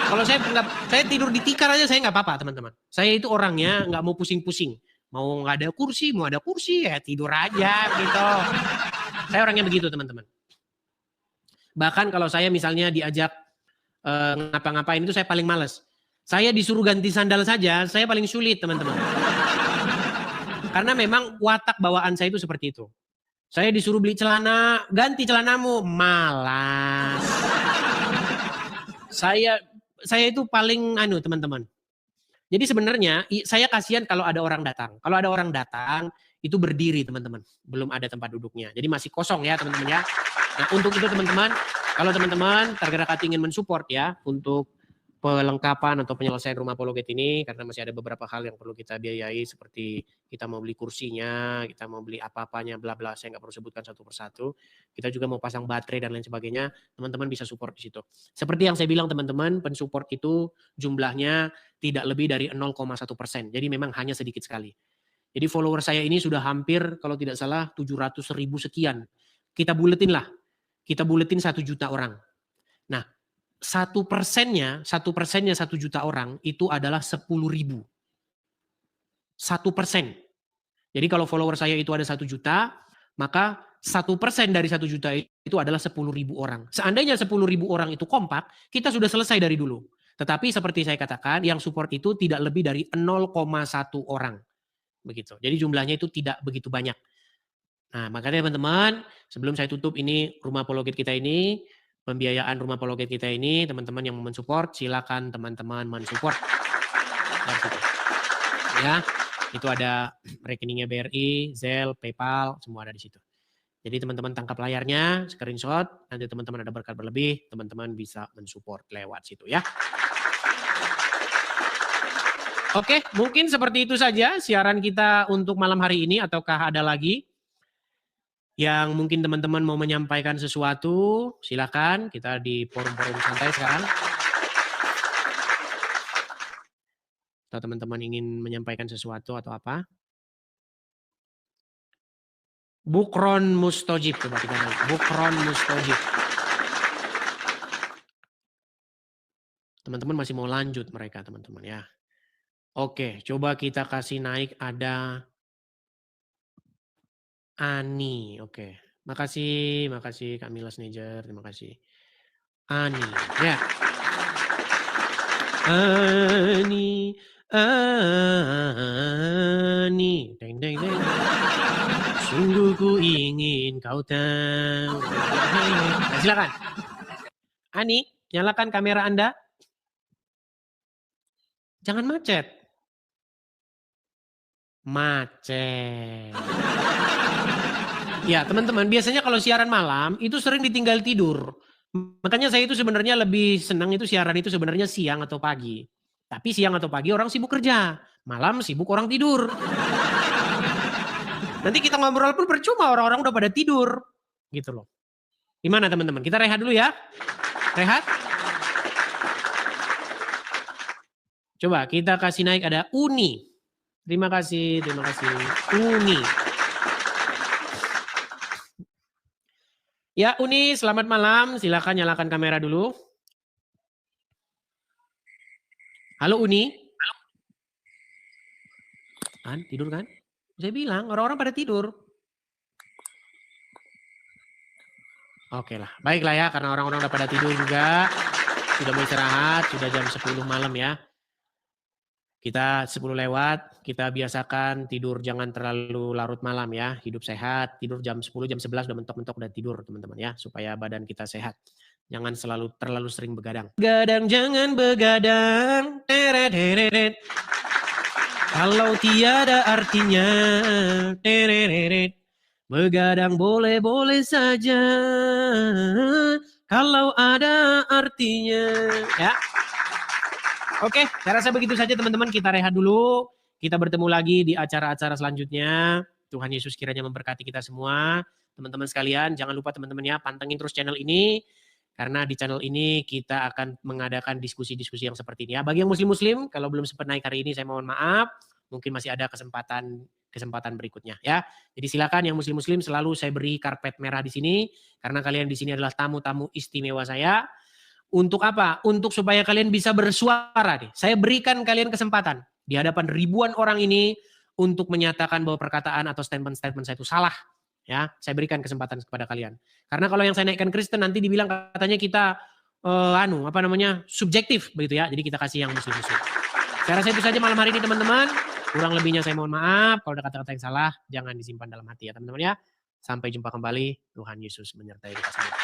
Kalau saya tidur di tikar aja saya nggak apa-apa teman-teman. Saya itu orangnya nggak mau pusing-pusing. Mau nggak ada kursi, mau ada kursi ya tidur aja gitu. Saya orangnya begitu teman-teman. Bahkan kalau saya misalnya diajak ngapa-ngapain itu saya paling males. Saya disuruh ganti sandal saja, saya paling sulit teman-teman. Karena memang watak bawaan saya itu seperti itu. Saya disuruh beli celana, ganti celanamu, malas. Saya itu paling teman-teman. Jadi sebenarnya saya kasihan kalau ada orang datang. Kalau ada orang datang itu berdiri teman-teman. Belum ada tempat duduknya. Jadi masih kosong ya teman-teman ya. Nah untuk itu teman-teman Kalau teman-teman tergerak hati ingin mensupport ya untuk pelengkapan atau penyelesaian rumah apologet ini, karena masih ada beberapa hal yang perlu kita biayai seperti kita mau beli kursinya, kita mau beli apa-apanya, bla bla, saya nggak perlu sebutkan satu persatu. Kita juga mau pasang baterai dan lain sebagainya, teman-teman bisa support di situ. Seperti yang saya bilang teman-teman, pensupport itu jumlahnya tidak lebih dari 0,1%, jadi memang hanya sedikit sekali. Jadi follower saya ini sudah hampir kalau tidak salah 700.000 sekian. Kita buletin 1 juta orang. Nah, 1%-nya 1 juta orang itu adalah 10.000. 1%. Jadi kalau follower saya itu ada 1 juta, maka 1% dari 1 juta itu adalah 10.000 orang. Seandainya 10.000 orang itu kompak, kita sudah selesai dari dulu. Tetapi seperti saya katakan, yang support itu tidak lebih dari 0,1 orang. Begitu. Jadi jumlahnya itu tidak begitu banyak. Nah, makanya teman-teman, sebelum saya tutup ini rumah apologet kita ini, pembiayaan rumah apologet kita ini, teman-teman yang mau mensupport, silakan teman-teman mensupport. Ya, itu ada rekeningnya BRI, Zelle, PayPal, semua ada di situ. Jadi teman-teman tangkap layarnya, screenshot, nanti teman-teman ada berkat berlebih, teman-teman bisa mensupport lewat situ ya. Oke, mungkin seperti itu saja siaran kita untuk malam hari ini, ataukah ada lagi yang mungkin teman-teman mau menyampaikan sesuatu, silakan. Kita di forum-forum santai sekarang. Atau teman-teman ingin menyampaikan sesuatu atau apa? Bukron Mustojib, coba kita lihat. Bukron Mustojib. Teman-teman masih mau lanjut mereka, teman-teman ya. Oke, coba kita kasih naik ada Ani, oke. Makasih Kak Mila Snejer, terima kasih. Ani, ya. Ani, deng deng deng. Sungguh ku ingin kau tahu. Nah, silakan. Ani, nyalakan kamera Anda. Jangan macet. Ya teman-teman, biasanya kalau siaran malam itu sering ditinggal tidur. Makanya saya itu sebenarnya lebih senang itu siaran itu sebenarnya siang atau pagi. Tapi siang atau pagi orang sibuk kerja, malam sibuk orang tidur. Nanti kita ngobrol pun percuma, orang-orang udah pada tidur. Gitu loh. Gimana teman-teman? Kita rehat dulu ya. Rehat. Coba kita kasih naik ada Uni. Terima kasih. Uni. Ya Uni, selamat malam. Silakan nyalakan kamera dulu. Halo Uni. Kan tidur kan? Saya bilang orang-orang pada tidur. Oke lah, baiklah ya karena orang-orang udah pada tidur juga. Sudah mau istirahat, sudah jam 10 malam ya. Kita 10 lewat, kita biasakan tidur jangan terlalu larut malam ya. Hidup sehat, tidur jam 10, jam 11 udah mentok-mentok udah tidur teman-teman ya. Supaya badan kita sehat. Jangan terlalu sering begadang. Begadang jangan begadang. Teret. Kalau tiada artinya. Teret. Begadang boleh-boleh saja. Kalau ada artinya. Ya. Oke, saya rasa begitu saja teman-teman. Kita rehat dulu. Kita bertemu lagi di acara-acara selanjutnya. Tuhan Yesus kiranya memberkati kita semua. Teman-teman sekalian, jangan lupa teman-teman ya, pantengin terus channel ini. Karena di channel ini kita akan mengadakan diskusi-diskusi yang seperti ini ya. Bagi yang muslim-muslim, kalau belum sempat naik hari ini saya mohon maaf. Mungkin masih ada kesempatan berikutnya ya. Jadi silakan yang muslim-muslim selalu saya beri karpet merah di sini. Karena kalian di sini adalah tamu-tamu istimewa saya. Untuk apa? Untuk supaya kalian bisa bersuara nih. Saya berikan kalian kesempatan di hadapan ribuan orang ini untuk menyatakan bahwa perkataan atau statement-statement saya itu salah. Ya, saya berikan kesempatan kepada kalian. Karena kalau yang saya naikkan Kristen nanti dibilang katanya kita subjektif begitu ya. Jadi kita kasih yang muslim-muslim. Saya rasa itu saja malam hari ini teman-teman. Kurang lebihnya saya mohon maaf. Kalau ada kata-kata yang salah jangan disimpan dalam hati ya teman-teman ya. Sampai jumpa kembali. Tuhan Yesus menyertai kita semua.